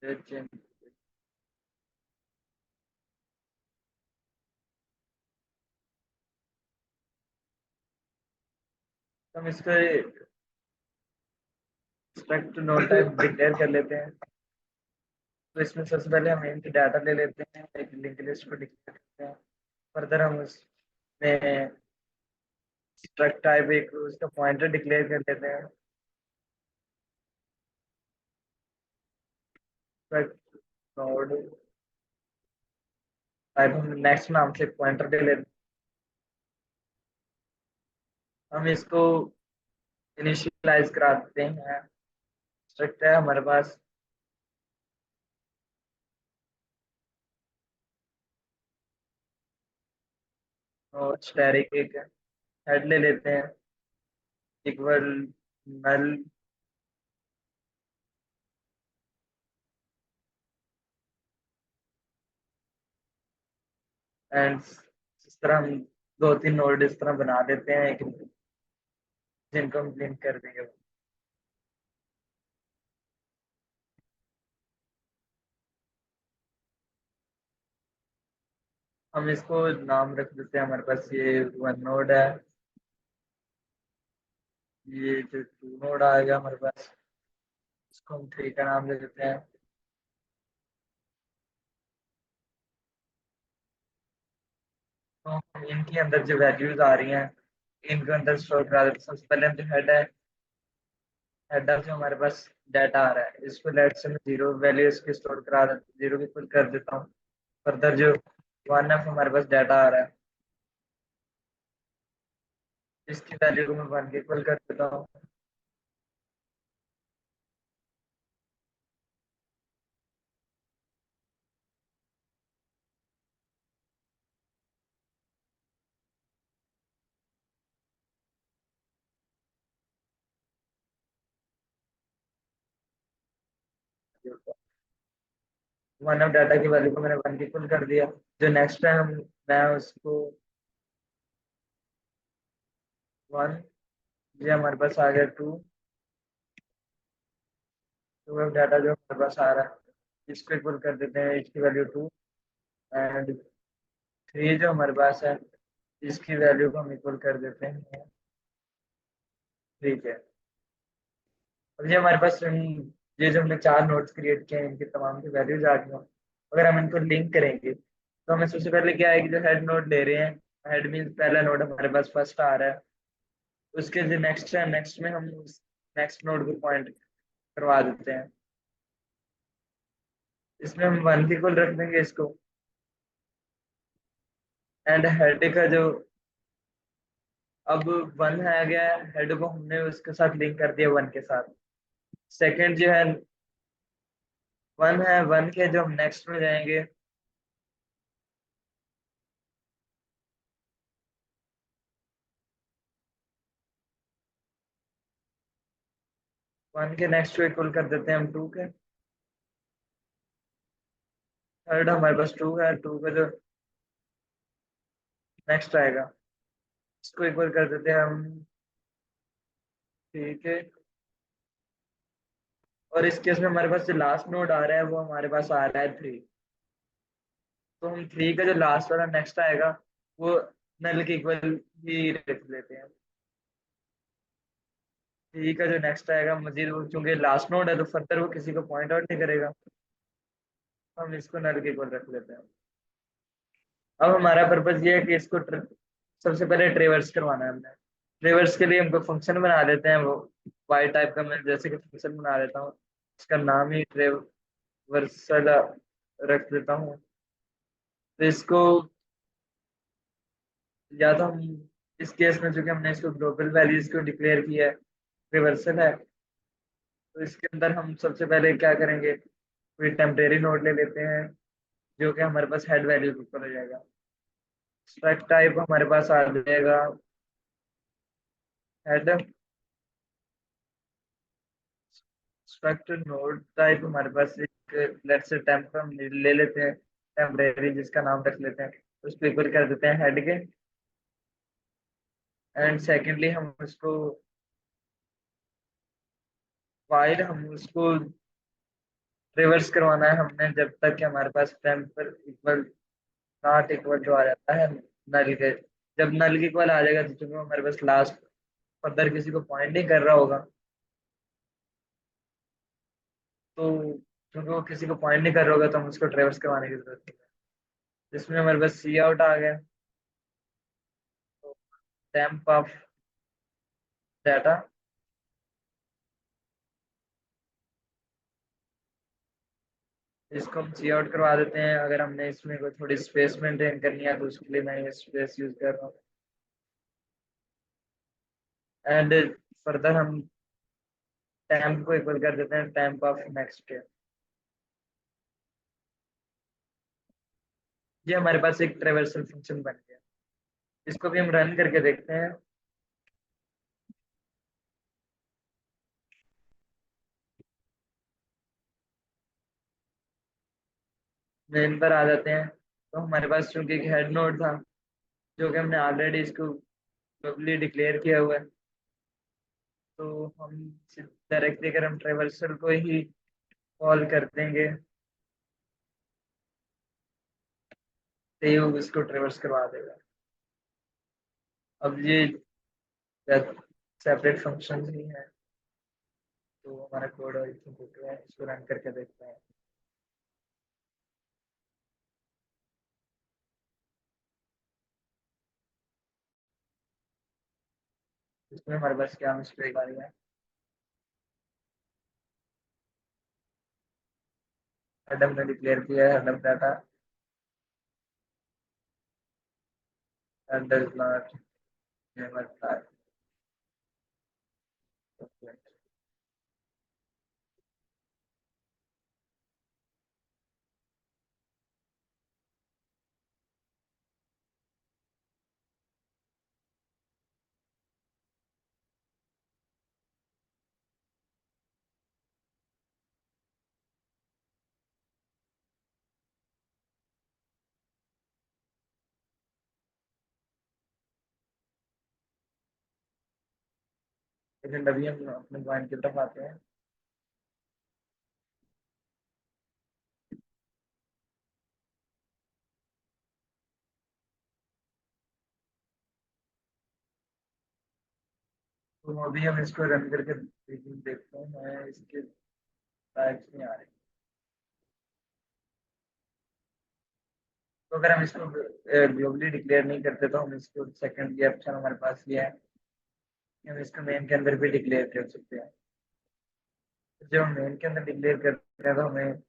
चेंज। हम इसको स्ट्रक्ट नोड टाइप डिक्लेयर कर लेते हैं। तो इसमें सबसे पहले हम इनकी डाटा ले लेते हैं, एक लिंक लिस्ट को डिक्लेयर करते हैं। फर्दर हम उसमें स्ट्रक्ट टाइप एक उसका पॉइंटर डिक्लेयर कर लेते हैं। स्ट्रक्ट नोड टाइप हम नेक्स्ट नाम से पॉइंटर ले लेते हैं। हम इसको इनिशियलाइज करा देते हैं। स्ट्रक्ट है हमारे पास, और स्टैटिक एक हेड ले लेते हैं इक्वल नल। एंड इस तरह हम दो तीन नोड इस तरह बना देते हैं जिनको हम लिंक कर देंगे। हम इसको नाम रख देते हैं, हमारे पास ये वन नोड है, ये जो टू नोड आएगा हमारे पास, इसको हम थ्री का नाम दे देते हैं। तो हम इनके अंदर जो वैल्यूज आ रही हैं इनके अंदर स्टोर करा देते हैं। सबसे पहले हम जो हेड है, हेडर जो हमारे पास डाटा आ रहा है इसको लेट से मैं जीरो वैल्यू इसकी स्टोर करा देता, जीरो की पुट कर देता हूँ। फर्दर जो वन एफ हमारे पास डाटा आ रहा है इसकी वैल्यू को मैं वन की इक्वल कर देता हूँ। वन ऑफ डाटा की वैल्यू को मैंने वन की इक्वल कर दिया। जो नेक्स्ट है हम मैं उसको वन, ये हमारे पास आ गया टू। टू ऑफ डाटा जो हमारे पास आ रहा है इसको इक्वल कर देते हैं, इसकी वैल्यू टू। एंड थ्री जो हमारे पास है इसकी वैल्यू को हम इक्वल कर देते हैं, ठीक है। अब ये हमारे पास ये जो हमने चार नोट्स क्रिएट किए हैं इनके तमाम की वैल्यूज आ गई हैं। अगर हम इनको लिंक करेंगे तो हमें सबसे पहले क्या है कि जो हेड नोड ले रहे हैं, हेड मीन्स पहला नोड हमारे पास फर्स्ट आ रहा है, उसके जो नेक्स्ट है नेक्स्ट में हम नेक्स्ट नोड को पॉइंट करवा देते हैं। इसमें हम वन की इक्वल रख देंगे इसको। एंड हेड का जो अब वन है गया है, हेड को हमने उसके साथ लिंक कर दिया वन के साथ। सेकंड जो है वन है, वन के जो हम नेक्स्ट में जाएंगे वन के नेक्स्ट को इक्वल कर देते हैं हम टू के। थर्ड हमारे पास टू है, टू का जो नेक्स्ट आएगा इसको इक्वल कर देते हैं हम, ठीक है। और इस केस में हमारे पास जो लास्ट नोड आ रहा है वो हमारे पास आ रहा है थ्री। तो हम थ्री का जो लास्ट वाला नेक्स्ट आएगा वो नल के इक्वल ही रख लेते हैं। थ्री का जो नेक्स्ट आएगा मजीद वो चूंकि लास्ट नोड है तो फर्दर वो किसी को पॉइंट आउट नहीं करेगा, हम इसको नल के इक्वल रख लेते हैं। अब हमारा पर्पज ये है कि इसको सबसे पहले ट्रेवर्स करवाना है हमने। ट्रेवर्स के लिए हमको फंक्शन बना देते हैं, वो वाई टाइप का मैं जैसे कि फंक्शन बना देता हूँ, इसका नाम ही ट्रेवर्सल रख देता हूँ। तो इसको या तो हम इस केस में चूंकि हमने इसको ग्लोबल वैल्यूज को डिक्लेयर किया है, रिवर्सल है, तो इसके अंदर हम सबसे पहले क्या करेंगे, कोई टेम्परेरी नोड ले लेते हैं जो कि हमारे पास हेड वैल्यू के ऊपर हो जाएगा। स्ट्रक्ट टाइप हमारे पास आ जाएगा हेड स्ट्रक्चर नोड टाइप हमारे पास एक लेट से टेम्प हम ले लेते हैं, टेम्परेरी जिसका नाम रख लेते हैं, उस पर इक्वल कर देते हैं हेड के। एंड सेकेंडली हम उसको वाइल हम उसको रिवर्स करवाना है हमने जब तक कि हमारे पास टेम्पर इक्वल नॉट इक्वल जो आ जाता है नल के। जब नल के इक्वल आ जाएगा तो चूंकि हमारे पास लास्ट फर्दर किसी को पॉइंट नहीं कर रहा होगा, तो चूंकि वो किसी को पॉइंट नहीं कर रहा होगा तो हम उसको ट्रेवर्स करवाने की जरूरत नहीं है। जिसमें हमारे पास सी आउट आ गया, तो टेम्प ऑफ डाटा, इसको हम सी आउट करवा देते हैं। अगर हमने इसमें कोई थोड़ी स्पेस मेंटेन करनी है तो उसके लिए मैं ये स्पेस यूज कर रहा हूँ। एंड फर्दर हम टेम्प को इक्वल कर देते हैं टेम्प ऑफ नेक्स्ट के। ये हमारे पास एक ट्रेवर्सल फंक्शन बन गया। इसको भी हम रन करके देखते हैं। मेन पर आ जाते हैं, तो हमारे पास चूंकि एक हेड नोड था जो कि हमने ऑलरेडी इसको ग्लोबली डिक्लेयर किया हुआ है, तो हम डायरेक्टली अगर हम ट्रेवर्सल को ही कॉल कर देंगे तो ये उसको ट्रेवर्स करवा देगा। अब ये सेपरेट फंक्शन ही है, तो हमारा कोड है, इसको रन करके देखते हैं। इसमें हमारे पास क्या मिस्टेक आ रही है। हेड हमने डिक्लेयर किया है, हेड डाटा डज नॉट लेकिन अभी हम अपने पॉइंट की तरफ आते हैं। तो अभी हम इसको रन करके देखते हैं, मैं इसके टाइप्स नहीं आ रहे। तो अगर हम इसको ग्लोबली डिक्लेयर नहीं करते तो हम इसको सेकंड ये ऑप्शन हमारे पास ये है कि हम इसको मेन के अंदर भी डिक्लेयर कर सकते हैं। जब हम मेन के अंदर डिक्लेयर करते हैं तो हमें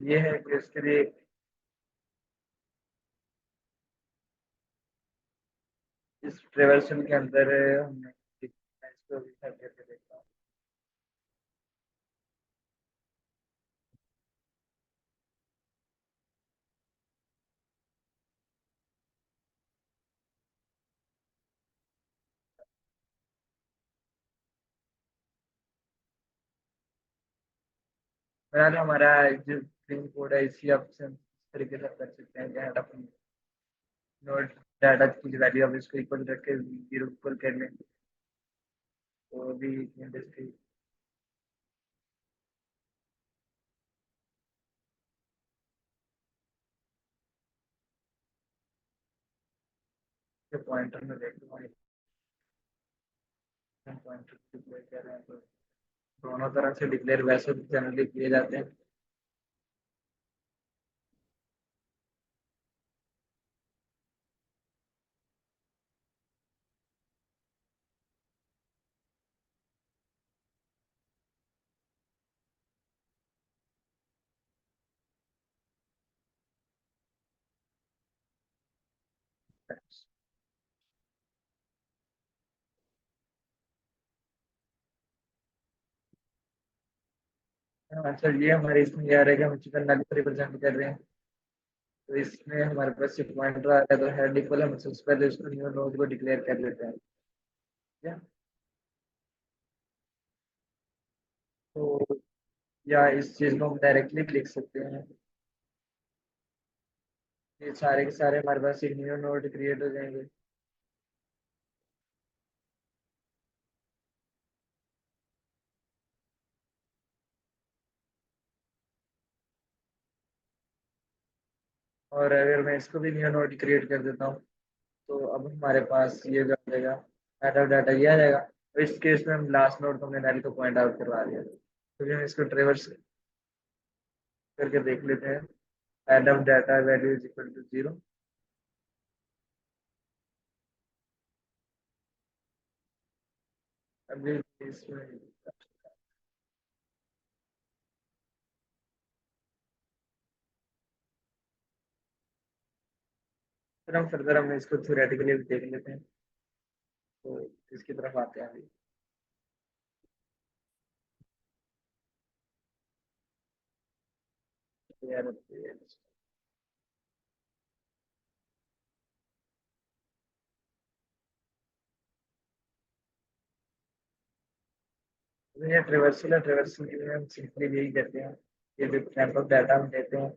ये है कि इसके लिए इस ट्रेवर्सल के अंदर हमने इसको भी सेट करके देखा। फिलहाल हमारा जो स्क्रीन कोड है इसी ऑप्शन इस तरीके से कर सकते हैं कि हेड अपन नोट डाटा की वैल्यू अब इसको इक्वल रख के जीरो इक्वल कर लें, तो भी इंडस्ट्री के पॉइंटर में देखते हैं पॉइंटर डिक्लेयर कर रहे हैं, तो दोनों तरह से डिक्लेयर वैसे जनरली किए जाते हैं। अच्छा, ये हमारे इसमें ये आ रहा है कि हम चिकन नली रिप्रेजेंट कर रहे हैं, तो इसमें हमारे पास ये पॉइंटर आ गया, तो हेड इक्वल हम सबसे पहले उसको न्यू नोड को डिक्लेयर कर लेते हैं। या तो या इस चीज को हम डायरेक्टली लिख सकते हैं। ये सारे के सारे हमारे पास एक न्यू नोड क्रिएट हो जाएंगे। और अगर मैं इसको भी न्यू नोड क्रिएट कर देता हूँ, तो अब हमारे पास ये जो आ जाएगा, डाटा डाटा ये आ जाएगा। तो इस केस में हम लास्ट नोड को हमने नल को पॉइंट आउट करवा दिया। तो फिर हम इसको ट्रेवर्स करके देख लेते हैं। Head of data value is equal to 0। अभी इसमें फिर हम फर्दर हम इसको थ्योरेटिकली देख लेते हैं। तो इसकी तरफ आते हैं अभी। यार ये ट्रिवर्सल है, ट्रिवर्सल के लिए हम सिंपली यही करते हैं। ये जो सैंपल डाटा हम देते हैं,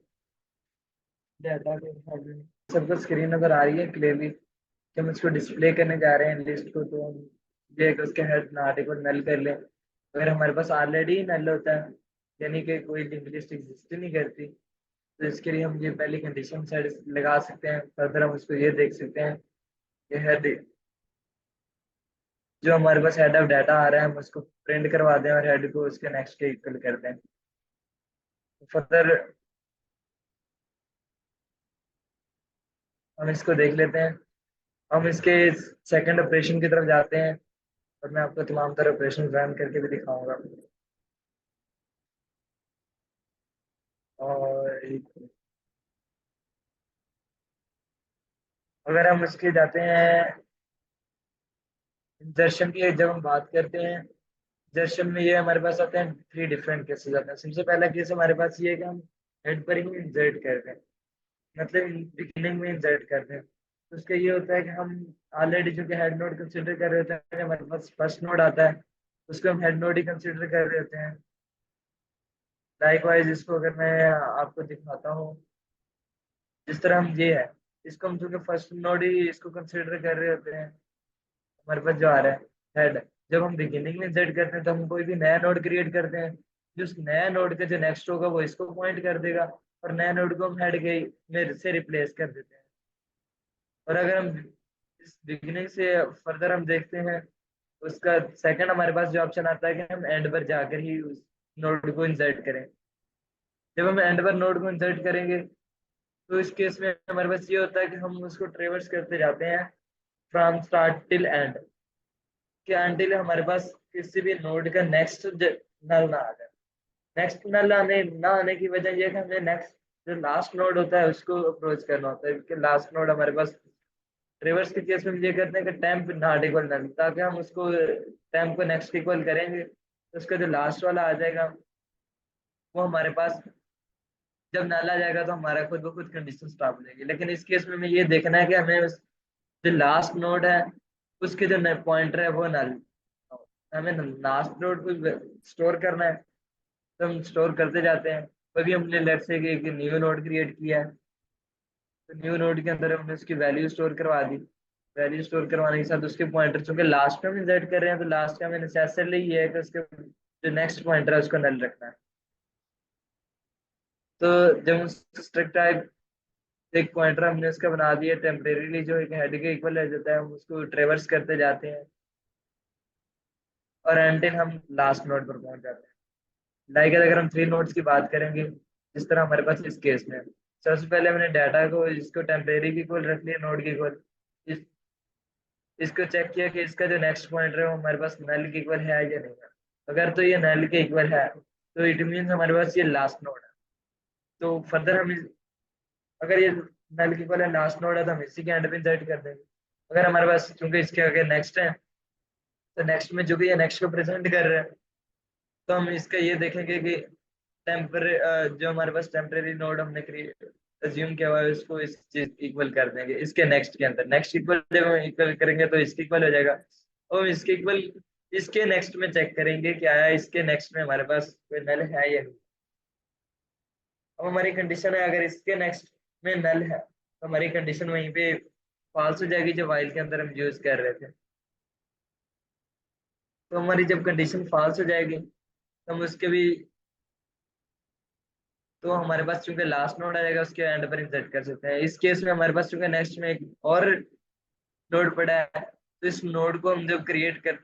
डाटा के सबको स्क्रीन नजर आ रही है क्लियरली कि हम इसको डिस्प्ले करने जा रहे हैं लिस्ट को। तो हम ये कि उसके हेड आर्टिकल नल कर लें। अगर हमारे पास ऑलरेडी नल होता है, यानी कि कोई लिंक लिस्ट एग्जिस्ट नहीं करती, तो इसके लिए हम ये पहली कंडीशन सेट लगा सकते हैं। फर्दर हम उसको ये देख सकते हैं कि हेड जो हमारे पास हेड ऑफ डाटा आ रहा है, हम उसको प्रिंट करवा दें और हेड को उसके नेक्स्ट के इक्वल कर दें। फर्दर हम इसको देख लेते हैं। हम इसके सेकंड ऑपरेशन की तरफ जाते हैं, और मैं आपको तमाम तरह ऑपरेशन रन करके भी दिखाऊंगा। और अगर हम इसके जाते हैं इंसर्शन की, जब हम बात करते हैं इंसर्शन में, ये हमारे पास आते हैं थ्री डिफरेंट केसेस आते हैं। सबसे पहला केस हमारे पास ये है कि हम हेड पर ही इंसर्ट कर रहे हैं, मतलब बिगिनिंग में इंसर्ट कर रहे हैं। तो उसका ये होता है कि हम ऑलरेडी जो कि हेड नोड कंसिडर कर रहे होते हैं, हमारे पास फर्स्ट नोड आता है, उसको हम हेड नोड ही कंसिडर कर रहे होते हैं। लाइकवाइज इसको अगर मैं आपको दिखाता हूँ, जिस तरह हम ये है, इसको हम चूंकि फर्स्ट नोड ही इसको कंसिडर कर रहे होते हैं, हमारे पास जो आ रहा है हेड, जब हम बिगिनिंग में सेट करते हैं तो हम कोई भी नया नोड क्रिएट करते हैं। जो उस नया नोड का जो नेक्स्ट होगा वो इसको पॉइंट कर देगा, और नया नोड को हम हेड के में से रिप्लेस कर देते हैं। और अगर हम इस बिगिनिंग से फर्दर हम देखते हैं, उसका सेकंड हमारे पास जो ऑप्शन आता है कि हम एंड पर जाकर ही उस नोड को इंसर्ट करें। जब हम एंड पर नोड को इंसर्ट करेंगे, तो इस केस में हमारे पास ये होता है कि हम उसको ट्रेवर्स करते जाते हैं फ्रॉम स्टार्ट टिल एंड, कि अंटिल हमारे पास किसी भी नोड का नेक्स्ट नल ना आ जाए। नेक्स्ट नल आने ना आने की वजह यह है कि हमें नेक्स्ट जो लास्ट नोड होता है उसको अप्रोच करना होता है, क्योंकि लास्ट नोड हमारे पास रिवर्स के केस में हम ये करते हैं कि टेम्प नॉट इक्वल नल, ताकि हम उसको टेम्प को नेक्स्ट इक्वल करेंगे, तो उसका जो लास्ट वाला आ जाएगा वो हमारे पास जब नल आ जाएगा तो हमारा खुद ब खुद कंडीशन स्टॉप हो जाएगी। लेकिन इस केस में हमें ये देखना है कि हमें जो लास्ट नोड है उसके जो पॉइंटर है वो नल, हमें लास्ट नोड को स्टोर करना है, तो हम स्टोर करते जाते हैं। कभी हमने लेट्स से एक न्यू नोड क्रिएट किया है, तो न्यू नोड के अंदर हमने उसकी वैल्यू स्टोर करवा दी। वैल्यू स्टोर करवाने के साथ उसके पॉइंटर चूंकि लास्ट में हम इंसर्ट कर रहे हैं, तो लास्ट का हमें नेसेसरली ये है कि उसके जो नेक्स्ट पॉइंटर है उसको नल रखना है। तो जब हम स्ट्रिक्ट टाइप एक पॉइंटर हमने उसका बना दिया टेम्परेरीली, जो एक हेड के इक्वल रह जाता है, हम उसको ट्रेवर्स करते जाते हैं और अनटिल हम लास्ट नोड पर पहुंच जाते हैं। लाइक अगर हम थ्री नोड्स की बात करेंगे, जिस तरह हमारे पास इस केस में है, सबसे पहले हमने डाटा को इसको टेम्परेरी की इक्वल रख लिया, नोड की इक्वल। इस इसको चेक किया कि इसका जो नेक्स्ट पॉइंटर है वो हमारे पास नल के इक्वल है या नहीं है। अगर तो ये नल के इक्वल है, तो इट मीन हमारे पास ये लास्ट नोड है। तो फर्दर हम अगर ये नल के इक्वल है, लास्ट नोड है, तो हम इसी के एंड पे इंसर्ट कर देंगे। अगर हमारे पास चूंकि इसके आगे नेक्स्ट है, तो नेक्स्ट में जो भी ये नेक्स्ट को प्रेजेंट कर रहे हैं, तो हम इसका ये देखेंगे कि टेम्परे जो हमारे पास टेम्परेरी नोड हमने क्रिएट अज्यूम किया हुआ है उसको इस चीज इक्वल कर देंगे इसके नेक्स्ट के अंदर, नेक्स्ट इक्वल जब हम इक्वल करेंगे तो इसके इक्वल हो जाएगा। और इसके इक्वल इसके नेक्स्ट में चेक करेंगे क्या है, इसके नेक्स्ट में हमारे पास कोई नल है या नहीं। अब हमारी कंडीशन है अगर इसके नेक्स्ट में नल है तो हमारी कंडीशन वहीं पे फॉल्स हो जाएगी जो वाइल के अंदर हम यूज कर रहे थे। तो हमारी जब कंडीशन फॉल्स हो जाएगी तो हम उसके भी, तो हमारे पास चूंकि लास्ट नोड आ जाएगा उसके एंड पर इंसर्ट कर सकते हैं। इस केस में हमारे पास चूंकि नेक्स्ट में एक और नोड पड़ा है तो इस नोड को हम जब क्रिएट कर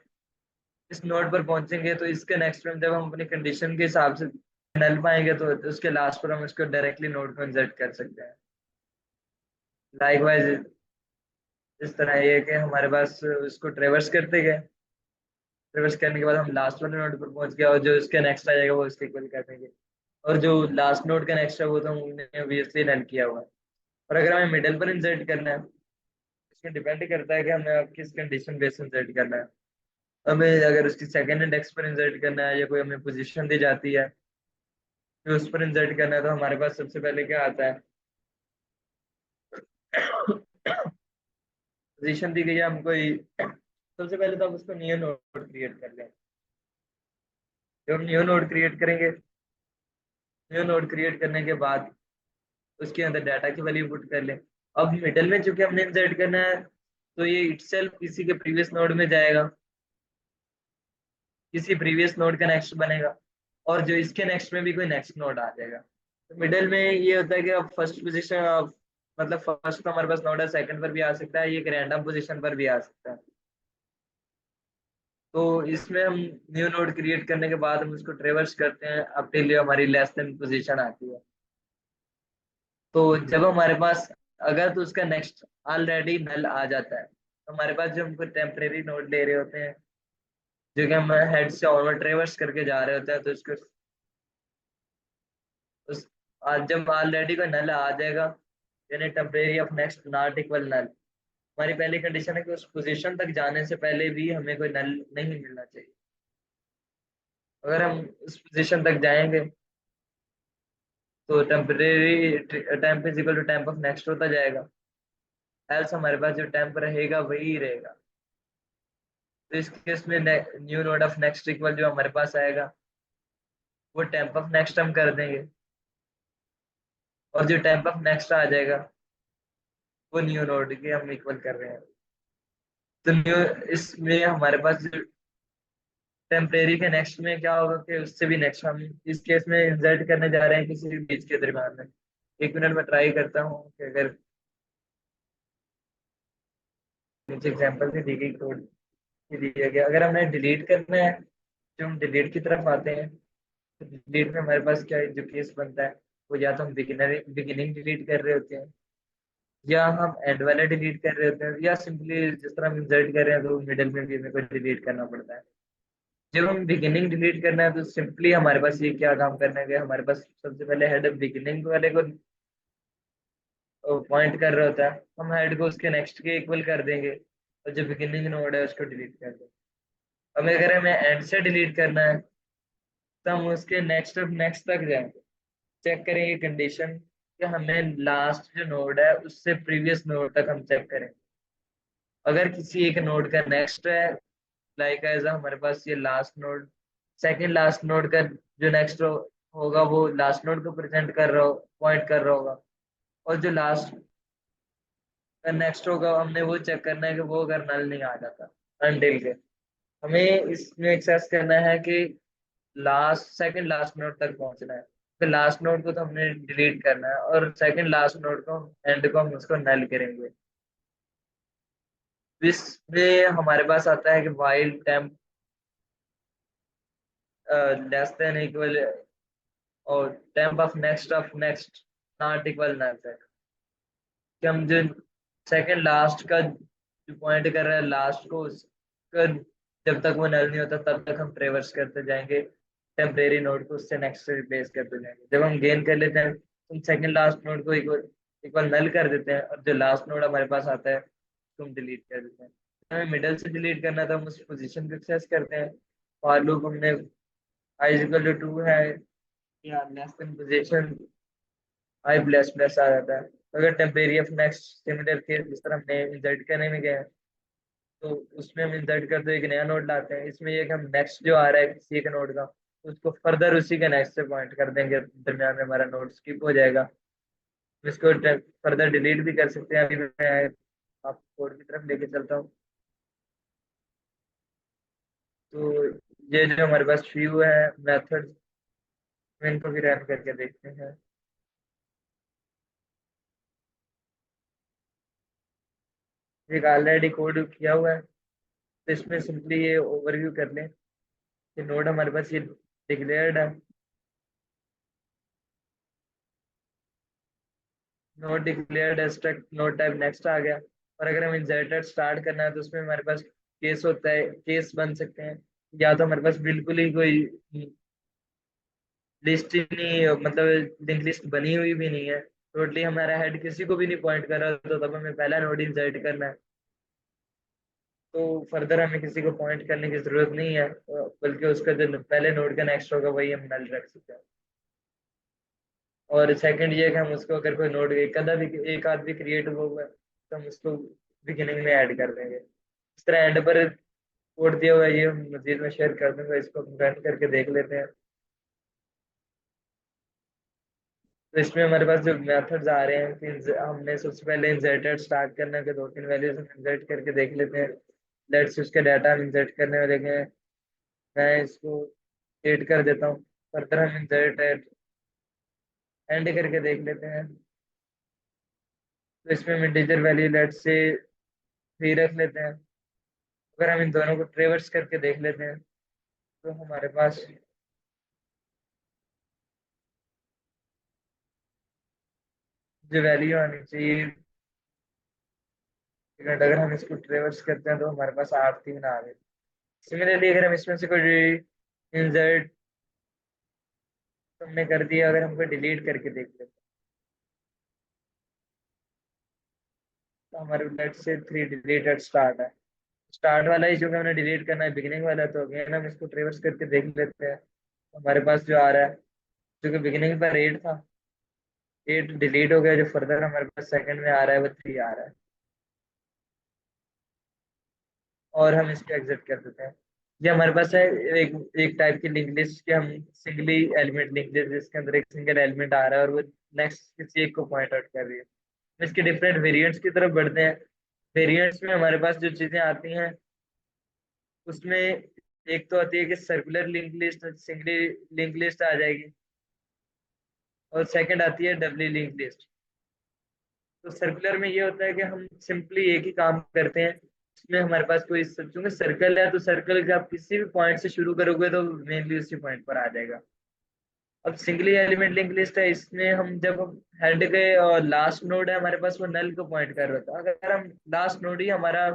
इस नोड पर पहुंचेंगे तो इसके नेक्स्ट में जब हम अपनी कंडीशन के हिसाब से नल पाएंगे तो उसके लास्ट पर हम उसको डायरेक्टली नोड को इंसर्ट कर सकते हैं। लाइकवाइज इस तरह ये है कि हमारे पास उसको ट्रेवर्स करते गए, ट्रेवर्स करने के बाद हम लास्ट वाले नोड पर पहुंच गए और जो इसके नेक्स्ट आ जाएगा वो इसके इक्वल कर देंगे। और जो लास्ट नोड का नेक्स्ट है वो तो हमने ऑब्वियसली नल किया हुआ है। और अगर हमें मिडिल पर इंसर्ट करना है, इसमें डिपेंड करता है कि हमें किस कंडीशन बेस इंसर्ट करना है। हमें अगर उसकी सेकंड इंडेक्स पर इंसर्ट करना है या कोई हमें पोजीशन दी जाती है तो उस पर इंसर्ट करना है तो हमारे पास सबसे पहले क्या आता है, पोजीशन दी गई है हमको सबसे पहले तो हम उसको न्यू नोड क्रिएट कर लें। जब हम न्यू नोड क्रिएट करेंगे, न्यू नोड क्रिएट करने के बाद उसके अंदर डाटा की वैल्यू पुट कर लें। अब मिडल में चूंकि हमने इंसर्ट करना है तो ये इटसेल्फ किसी के प्रीवियस नोड में जाएगा, किसी प्रीवियस नोड का नेक्स्ट बनेगा और जो इसके नेक्स्ट में भी कोई नेक्स्ट नोड आ जाएगा। तो मिडिल में ये होता है कि अब फर्स्ट पोजीशन, मतलब फर्स्ट तो हमारे पास नोड है, सेकंड पर भी आ सकता है, ये एक रैंडम पोजीशन पर भी आ सकता है। तो इसमें हम न्यू नोड क्रिएट करने के बाद हम उसको ट्रेवर्स करते हैं अब के लिए हमारी लेस देन पोजीशन आती है। तो जब हमारे पास, अगर तो उसका नेक्स्ट ऑलरेडी नल आ जाता है तो हमारे पास जो हम कोई टेम्परेरी नोड ले रहे होते हैं जो कि हम हेड से ऑनवर्ड ट्रेवर्स करके जा रहे होते हैं तो उसको उस जब ऑलरेडी कोई नल आ जाएगा यानी temporary of next not equal null, हमारी पहली कंडीशन है कि उस पोजीशन तक जाने से पहले भी हमें कोई नल नहीं मिलना चाहिए। अगर हम उस पोजीशन तक जाएंगे तो temporary temp is equal to temp of next होता जाएगा, एल्स हमारे पास जो टेम्प रहेगा वही रहेगा। तो इस केस में new node of next equal जो हमारे पास आएगा वो टेम्प ऑफ नेक्स्ट हम कर देंगे और जो टेम्प ऑफ नेक्स्ट आ जाएगा वो न्यू नोड के हम इक्वल कर रहे हैं। तो न्यू इसमें हमारे पास जो टेम्परेरी के नेक्स्ट में क्या होगा कि उससे भी नेक्स्ट हम इस केस में इंसर्ट करने जा रहे हैं किसी भी बीच के दरम्यान में। एक मिनट में ट्राई करता हूँ कि अगर नीचे एग्जाम्पल से दी गई कोड दिया गया अगर हमने डिलीट करना है, जो हम डिलीट की तरफ आते हैं तो डिलीट में हमारे पास क्या है, जो केस बनता है वो या तो हम बिगिनिंग डिलीट कर रहे होते हैं या हम एंड वाला डिलीट कर रहे होते हैं या सिंपली जिस तरह हम इंसर्ट कर रहे हैं तो मिडिल में भी हमें को डिलीट करना पड़ता है। जब हम बिगिनिंग डिलीट करना है तो सिंपली हमारे पास ये क्या काम करना है कि हमारे पास सबसे पहले हेड बिगिनिंग वाले को पॉइंट कर रहा होता है, हम हेड को उसके नेक्स्ट के इक्वल कर देंगे और जो बिगिनिंग नोड है उसको डिलीट कर देंगे। अब अगर हमें एंड से डिलीट करना है तो हम उसके नेक्स्ट ऑफ नेक्स्ट तक जाएंगे, चेक करेंगे कंडीशन कि हमें लास्ट जो नोड है उससे प्रीवियस नोड तक हम चेक करें। अगर किसी एक नोड का नेक्स्ट है, लाइक एज हमारे पास ये last node, second last node का जो नेक्स्ट होगा वो लास्ट नोड को प्रेजेंट कर रहा हो, पॉइंट कर रहा होगा और जो लास्ट का नेक्स्ट होगा हमने वो चेक करना है कि वो अगर नल नहीं आ जाता अनटिल के, हमें इसमें एक्सेस करना है कि लास्ट सेकंड लास्ट नोड तक पहुंचना है। फिर लास्ट नोड को तो हमने डिलीट करना है और सेकंड लास्ट नोड को एंड को हम उसको नल करेंगे। इसमें हमारे पास आता है कि while temp less than equal और temp of next not equal null तक, कि हम जो सेकंड लास्ट का जो पॉइंट कर रहे हैं लास्ट को उसका जब तक वो नल नहीं होता तब तक हम ट्रेवर्स करते जाएंगे टेम्परेरी नोड को उससे नेक्स्ट से रिप्लेस करते जाएंगे। जब हम गेन कर लेते हैं तो हम सेकंड लास्ट नोड को इक्वल इक्वल नल कर देते हैं और जो लास्ट नोड हमारे पास आता है उसको हम डिलीट कर देते हैं। हमें मिडल से डिलीट करना था हम उस पोजीशन को एक्सेस करते हैं। फॉर लूप हमने i इक्वल टू 2 है या लेस देन पोजीशन आई प्लस प्लस आ जाता है। अगर टेम्पेरी ऑफ नेक्स्ट सिमिलर केस जिस तरह हमने इंसर्ट करने में गए हैं, तो उसमें हम इंसर्ट करते एक नया नोड लाते हैं। इसमें ये कि हम नेक्स्ट जो आ रहा है किसी एक नोड का, उसको फर्दर उसी के नेक्स्ट से पॉइंट कर देंगे, दरम्यान में हमारा नोड स्किप हो जाएगा। इसको फर्दर डिलीट भी कर सकते हैं। अभी मैं आपको कोड की तरफ लेके चलता हूँ। तो ये जो हमारे पास फ्यू है मेथड, इनको भी रन करके देखते हैं। एक ऑलरेडी कोड किया हुआ है, तो इसमें सिंपली ये ओवरव्यू कर लें कि नोड हमारे पास ये डिक्लेयर्ड है। Node declared struct node type next आ गया। और अगर हम इंसर्टेड स्टार्ट करना है तो उसमें हमारे पास केस होता है, केस बन सकते हैं। या तो हमारे पास बिल्कुल ही कोई लिस्ट ही नहीं, मतलब लिंक लिस्ट बनी हुई भी नहीं है, टोटली हमारा हेड किसी को भी नहीं पॉइंट कर रहा, तो तब हमें पहला नोड इंसर्ट करना है। तो फर्दर हमें किसी को पॉइंट करने की जरूरत नहीं है, बल्कि उसका जो पहले नोड का नेक्स्ट होगा वही हम नल रख सकते हैं। और सेकंड ये है कि हम उसको अगर कोई नोड एक आध भी क्रिएट हुआ हुआ है तो हम उसको बिगिनिंग में ऐड कर देंगे। इस तरह एंड पर कोड दिया हुआ है, ये हम मजीद में शेयर कर दूंगा, इसको हम रन करके देख लेते हैं। तो इसमें हमारे पास जो मेथड्स आ रहे हैं कि हमने सबसे पहले इंसर्टेड स्टार्ट करने के दो तीन वैल्यूज हम इंसर्ट करके देख लेते हैं। लेट्स उसके डाटा हम इंसर्ट करने में देखें। मैं इसको एड कर देता हूँ। फर्दर हम इंसर्ट एंड करके देख लेते हैं। तो इसमें हम इंटीजर वैल्यू लेट्स से 3 रख लेते हैं। अगर हम इन दोनों को ट्रेवर्स करके देख लेते हैं तो हमारे पास जो वैल्यू आनी चाहिए, अगर हम इसको ट्रेवर्स करते हैं तो हमारे पास 8 3 आ गए। सिमिलरली अगर हम इसमें से कोई इंसर्ट हमने कर दिया, अगर हमको डिलीट करके देख लेते हैं तो हमारे लेट से 3 डिलीटेड स्टार्ट है। स्टार्ट वाला ही जो कि हमने डिलीट करना है, बिगिनिंग वाला, तो अगेन हम इसको ट्रेवर्स करके देख लेते हैं। हमारे पास जो आ रहा है, जो कि बिगिनिंग पर 8 था, 8 डिलीट हो गया। जो फर्दर हमारे पास सेकंड में आ रहा है वो 3 आ रहा है। और हम इसको एग्जिट कर देते हैं। ये हमारे पास है एक एक टाइप की लिंक लिस्ट के, हम सिंगली एलिमेंट लिंक लिस्ट जिसके अंदर एक सिंगल एलिमेंट आ रहा है और वो नेक्स्ट किसी एक को पॉइंट आउट कर रही है। इसके डिफरेंट वेरिएंट्स की तरफ बढ़ते हैं। वेरिएंट्स में हमारे पास जो चीजें आती हैं उसमें एक तो आती है कि circular link list, singly link list आ जाएगी। और सेकंड आती है डबली लिंक लिस्ट। तो सर्कुलर में ये होता है कि हम सिंपली एक ही काम करते हैं। इसमें हमारे पास कोई चूंकि सर्कल है, तो सर्कल के आप किसी भी पॉइंट से शुरू करोगे तो मेनली उसी पॉइंट पर आ जाएगा। अब सिंगली एलिमेंट लिंक लिस्ट है, इसमें हम जब हम हेड गए और लास्ट नोड है हमारे पास, वो नल को पॉइंट कर रहा था। अगर हम लास्ट नोड ही हमारा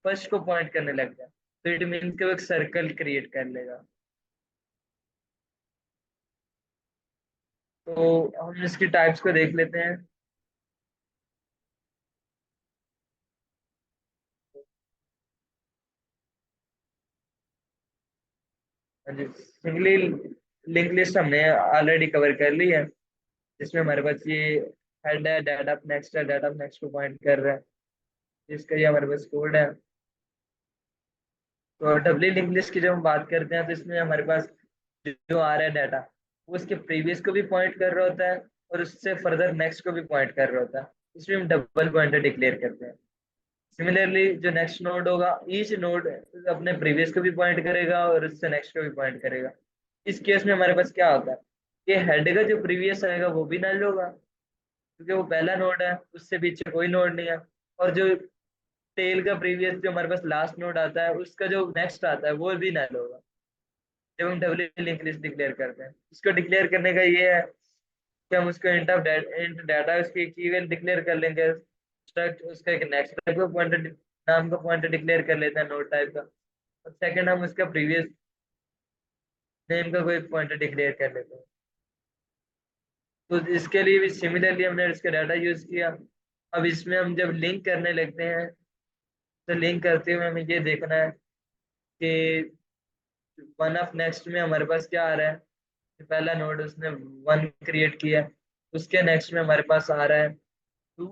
फर्स्ट को पॉइंट करने लग जाए तो इट मीन कि वो एक सर्कल क्रिएट कर लेगा। तो हम इसकी टाइप्स को देख लेते हैं। सिंगली लिंक लिस्ट हमने ऑलरेडी कवर कर ली है, जिसमें हमारे पास ये हेड है, डाटा नेक्स्ट है, डाटा नेक्स्ट को पॉइंट कर रहा है, जिसका ये हमारे पास कोड है। तो डबली लिंक लिस्ट की जब हम बात करते हैं तो इसमें हमारे पास जो आ रहा है डाटा, वो उसके प्रीवियस को भी पॉइंट कर रहा होता है और उससे फर्दर नेक्स्ट को भी पॉइंट कर रहा होता है। इसमें हम डबल पॉइंटर डिक्लेयर करते हैं। सिमिलरली जो नेक्स्ट नोड होगा, ईच नोड अपने प्रीवियस को भी पॉइंट करेगा और उससे नेक्स्ट को भी पॉइंट करेगा। इस केस में हमारे पास क्या होता है कि हेड का जो प्रीवियस आएगा वो भी नल होगा, क्योंकि वो पहला नोड है, उससे पीछे कोई नोड नहीं है। और जो टेल का प्रीवियस जो हमारे पास लास्ट नोड आता है, उसका जो नेक्स्ट आता है वो भी नल होगा जब हम डब्ल्यू लिंक लिस्ट डिक्लेयर करते हैं। इसको डिक्लेयर करने का ये है कि हम उसको इंट डाटा उसकी कीवर्ड डिक्लेयर कर लेंगे। स्ट्रक्ट उसका एक नेक्स्ट टाइप का पॉइंटर नाम का पॉइंटर डिक्लेयर कर लेते हैं नोड टाइप का। और सेकंड हम उसका प्रीवियस नेम का कोई पॉइंटर डिक्लेयर कर लेते हैं। तो इसके लिए भी सिमिलरली हमने इसका डाटा यूज किया। अब इसमें हम जब लिंक करने लगते हैं तो लिंक करते हुए हमें ये देखना है कि वन ऑफ नेक्स्ट में हमारे पास क्या आ रहा है कि पहला नोड उसने 1 क्रिएट किया। उसके नेक्स्ट में हमारे पास आ रहा है 2,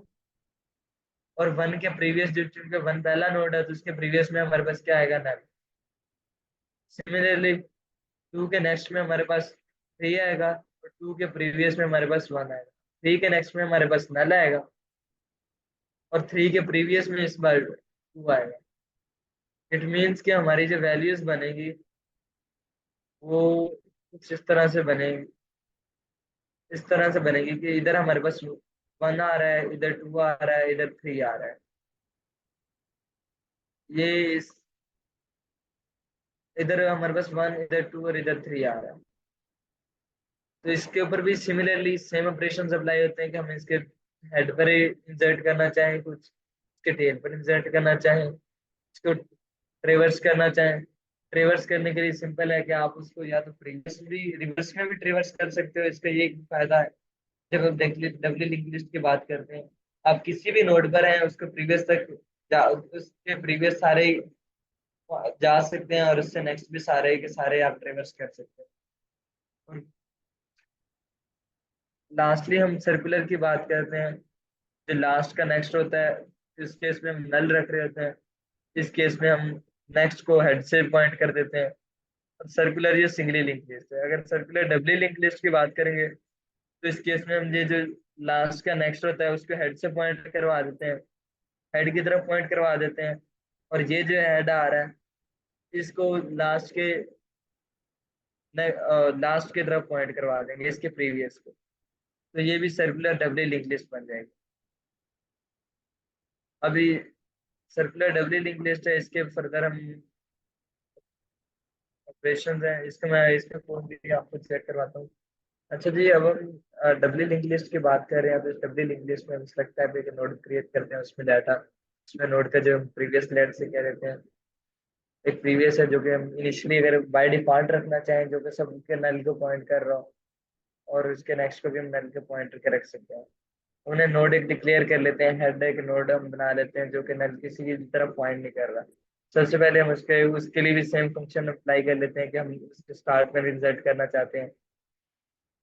और 1 के प्रीवियस, जो चूंकि 1 पहला नोड है तो उसके प्रीवियस में हमारे पास क्या आएगा, नल। सिमिलरली 2 के नेक्स्ट में हमारे पास 3 आएगा, और 2 के प्रीवियस में हमारे पास 1 आएगा। 3 के नेक्स्ट में हमारे पास नल आएगा, और 3 के प्रीवियस में इस बार 2 आएगा। इट मीन्स कि हमारी जो वैल्यूज बनेगी वो कुछ इस तरह से बनेगी, इस तरह से बनेगी कि इधर हमारे पास 1 आ रहा है, इधर 2 आ रहा है, इधर 3 आ रहा है। ये इस इधर हमारे पास 1, इधर 2 और इधर 3 आ रहा है। तो इसके ऊपर भी सिमिलरली सेम ऑपरेशन अप्लाई होते हैं कि हम इसके हेड पर इंसर्ट करना चाहें कुछ, इसके टेल पर इंसर्ट करना चाहें, इसको ट्रेवर्स करना चाहें। ट्रेवर्स करने के लिए सिंपल है कि आप उसको या तो प्रीवियस भी, रिवर्स में भी ट्रेवर्स कर सकते हो। इसका ये एक फायदा है, जब हम डब्ल्यू लिंक लिस्ट की बात करते हैं, आप किसी भी नोड पर हैं उसको प्रीवियस तक उसके प्रीवियस सारे जा सकते हैं, और उससे नेक्स्ट भी सारे के सारे आप ट्रेवर्स कर सकते हैं। और लास्टली हम सर्कुलर की बात करते हैं। जो लास्ट का नेक्स्ट होता है, इस केस में हम नल रख रहे होते हैं, इस केस में हम नेक्स्ट को हेड से पॉइंट कर देते हैं। और सर्कुलर ये सिंगली लिंक लिस्ट है। अगर सर्कुलर डबली लिंक लिस्ट की बात करेंगे तो इस केस में हम ये जो लास्ट का नेक्स्ट होता है उसको हेड से पॉइंट करवा देते हैं, हेड की तरफ पॉइंट करवा देते हैं। और ये जो हेड आ रहा है इसको लास्ट के तरफ पॉइंट करवा देंगे, इसके प्रीवियस को। तो ये भी सर्कुलर डबली लिंक लिस्ट बन जाएगी। अभी सर्कुलर डबली लिंक लिस्ट है, इसके फर्दर हम ऑपरेशन है, इसको मैं इसका कोड भी आपको चेक करवाता हूँ। अच्छा जी, अब हम डबली लिंक लिस्ट की बात कर रहे हैं। तो इस डबली लिंक लिस्ट में हम सेलेक्ट टाइप एक नोड क्रिएट करते हैं, उसमें डाटा, उसमें नोड का जो हम प्रीवियस लेयर से कह देते हैं, एक प्रीवियस है जो कि हम इनिशियली अगर बाय डिफॉल्ट रखना चाहें, जो कि सबके नल को पॉइंट कर रहा हो, और उसके नेक्स्ट को भी हम नल के पॉइंटर के रख सकते हैं। उन्हें नोड एक डिक्लेयर कर लेते हैं, हेड एक नोड हम बना लेते हैं जो कि नल किसी की तरफ पॉइंट नहीं कर रहा। सबसे पहले हम उसके उसके लिए भी सेम फंक्शन अप्लाई कर लेते हैं कि हम उसके स्टार्ट में इंसर्ट करना चाहते हैं,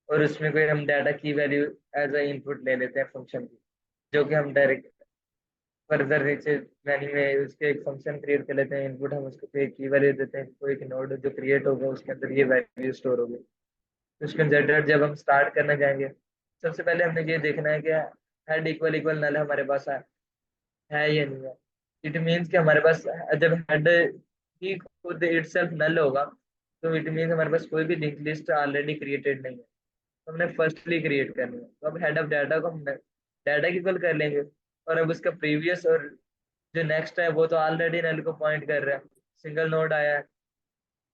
और उसमें कोई हम डाटा की वैल्यू एज अ इनपुट ले लेते हैं फंक्शन की, जो कि हम डायरेक्ट फर्दर नीचे मेन्यू में उसके एक फंक्शन क्रिएट कर लेते हैं। इनपुट हम उसको कोई की वैल्यू देते हैं, कोई एक नोड जो क्रिएट होगा उसके अंदर ये वैल्यू स्टोर होगी। तो उसमें जनरेट जब हम स्टार्ट करना चाहेंगे, सबसे पहले हमने ये देखना है कि हेड इक्वल इक्वल नल हमारे पास है या नहीं है। इट मीन्स कि हमारे पास जब हेड ही खुद इटसेल्फ नल होगा, तो इट मीन्स हमारे पास कोई भी लिंक लिस्ट ऑलरेडी क्रिएटेड नहीं है, तो हमने फर्स्टली क्रिएट करनी है। तो अब हेड ऑफ डाटा को हम डाटा की इक्वल कर लेंगे, और अब उसका प्रीवियस और जो नेक्स्ट है वो तो ऑलरेडी नल को पॉइंट कर रहा है, सिंगल नोड आया है,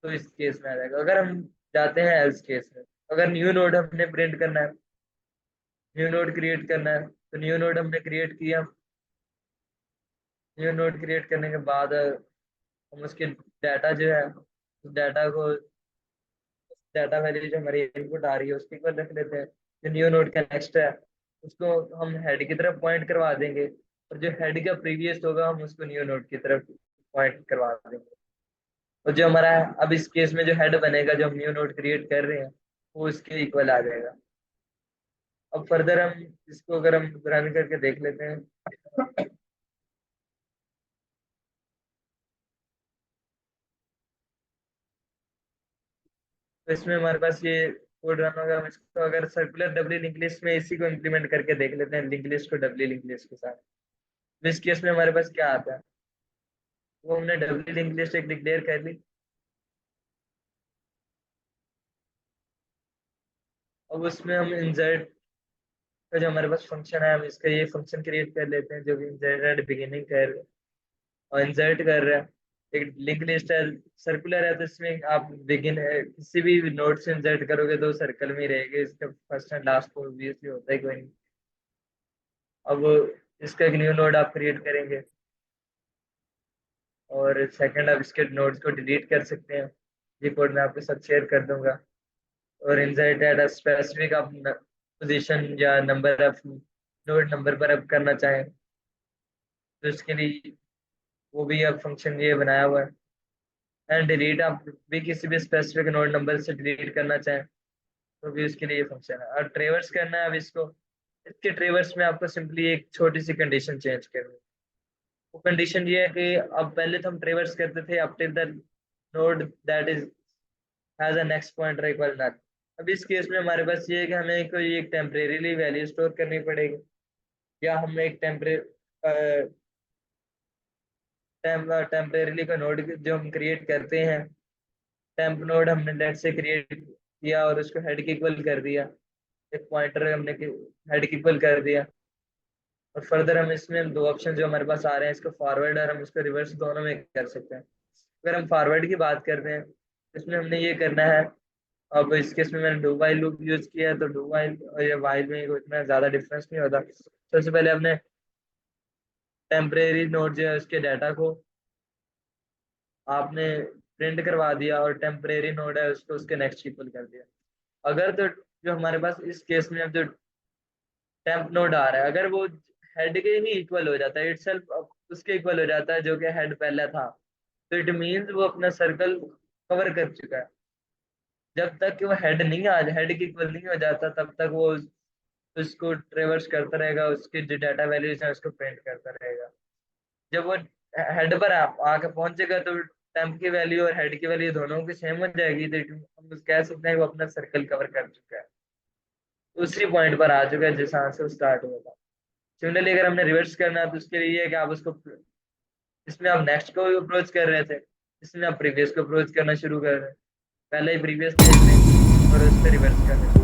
तो इस केस में आ जाएगा। अगर हम जाते हैं एल्स केस में, अगर न्यू नोड हमने प्रिंट करना है, न्यू नोड क्रिएट करना है, तो न्यू नोड हमने क्रिएट किया। न्यू नोड क्रिएट करने के बाद हम उसके डाटा जो है, उस डाटा को, डाटा वैल्यू जो हमारी इनपुट आ रही है उसके इक्वल रख लेते हैं। जो न्यू नोड का नेक्स्ट है उसको हम हेड की तरफ पॉइंट करवा देंगे, और जो हेड का प्रीवियस होगा हम उसको न्यू नोड की तरफ पॉइंट करवा देंगे। और जो हमारा अब इस केस में जो हेड बनेगा जो हम न्यू नोड क्रिएट कर रहे हैं, वो उसके इक्वल आ जाएगा। अब फर्दर हम इसको अगर हम रन करके देख लेते हैं, तो इसमें हमारे पास ये कोड रन होगा। हम इसको अगर सर्कुलर डब्ल्यू लिंक लिस्ट में इसी को इम्प्लीमेंट करके देख लेते हैं, लिंक लिस्ट को डब्ल्यू लिंक लिस्ट के साथ, तो इस केस में हमारे पास क्या आता है, वो हमने डब्ल्यू लिंक लिस्ट एक डिक्लेयर कर ली। अब उसमें हम इंसर्ट का जो हमारे पास फंक्शन है, हम इसका ये फंक्शन क्रिएट कर लेते हैं जो कि इंसर्ट बिगिनिंग कर और इंसर्ट कर रहा है। एक लिंक लिस्ट है, सर्कुलर है, तो इसमें आप बिगिन किसी भी नोड से इंसर्ट करोगे तो सर्कल में ही रहेगा, इसका फर्स्ट एंड लास्ट को ऑब्वियसली होता है कोई नहीं। अब इसका एक न्यू नोड आप क्रिएट करेंगे, और सेकंड आप इसके नोड्स को डिलीट कर सकते हैं। ये कोड मैं आपके साथ शेयर कर दूंगा। और इंसर्ट एट अ स्पेसिफिक आप पोजीशन या नंबर ऑफ नोड नंबर पर आप करना चाहें, तो इसके लिए वो भी अब फंक्शन ये बनाया हुआ है। एंड डिलीट आप भी किसी भी स्पेसिफिक नोड नंबर से डिलीट करना चाहें, तो भी उसके लिए ये फंक्शन है। और ट्रेवर्स करना है अब इसको, इसके ट्रेवर्स में आपको सिंपली एक छोटी सी कंडीशन चेंज करनी है। वो कंडीशन ये है कि अब पहले तो हम ट्रेवर्स करते थे up till the node that is has a next pointer equal null. अब इस केस में हमारे पास ये है कि हमें कोई एक टेम्परेरीली वैल्यू स्टोर करनी पड़ेगी, या हम एक टेम्परेरीली का नोड जो हम क्रिएट करते हैं, टेम्प नोड हमने लेट से क्रिएट किया और उसको हेड के इक्वल कर दिया, एक पॉइंटर हमने हेड के इक्वल कर दिया। और फर्दर हम इसमें दो ऑप्शन जो हमारे पास आ रहे हैं, इसको फॉरवर्ड और हम इसको रिवर्स दोनों में कर सकते हैं। अगर हम फॉरवर्ड की बात करते हैं, इसमें हमने ये करना है। अब इस केस में मैंने डू वाइल लूप यूज किया है, तो डू वाइल और ये वाइल में कोई इतना ज्यादा डिफरेंस नहीं होता। सबसे पहले हमने टेम्परेरी नोड जो है उसके डाटा को आपने प्रिंट करवा दिया, और टेम्परेरी नोड है उसको उसके नेक्स्ट इक्वल कर दिया। अगर तो जो हमारे पास इस केस में अब जो टेम्प नोड आ रहा है, अगर वो हेड के ही इक्वल हो जाता है, इटसेल्फ उसके इक्वल हो जाता है जो कि हेड पहले था, तो इट मीन्स वो अपना सर्कल कवर कर चुका है। जब तक कि वो हेड नहीं आ हेड के इक्वल नहीं हो जाता, तब तक वो उसको ट्रेवर्स करता रहेगा, उसके जो डाटा वैल्यूज है उसको प्रिंट करता रहेगा। जब वो हेड पर आके पहुंचेगा, तो टेम्प की वैल्यू और हेड की वैल्यू दोनों की सेम हो जाएगी, तो हम कह सकते हैं वो अपना सर्कल कवर कर चुका है, उसी पॉइंट पर आ चुका है जहां से वो स्टार्ट हुआ था। सिमिलरली अगर हमने रिवर्स करना है, तो उसके लिए ये है कि आप उसको, इसमें आप नेक्स्ट को अप्रोच कर रहे थे, इसमें आप प्रीवियस को अप्रोच करना शुरू कर रहे हैं। पहले ही प्रीवियस देख लें और उस पर रिवर्स कर लें।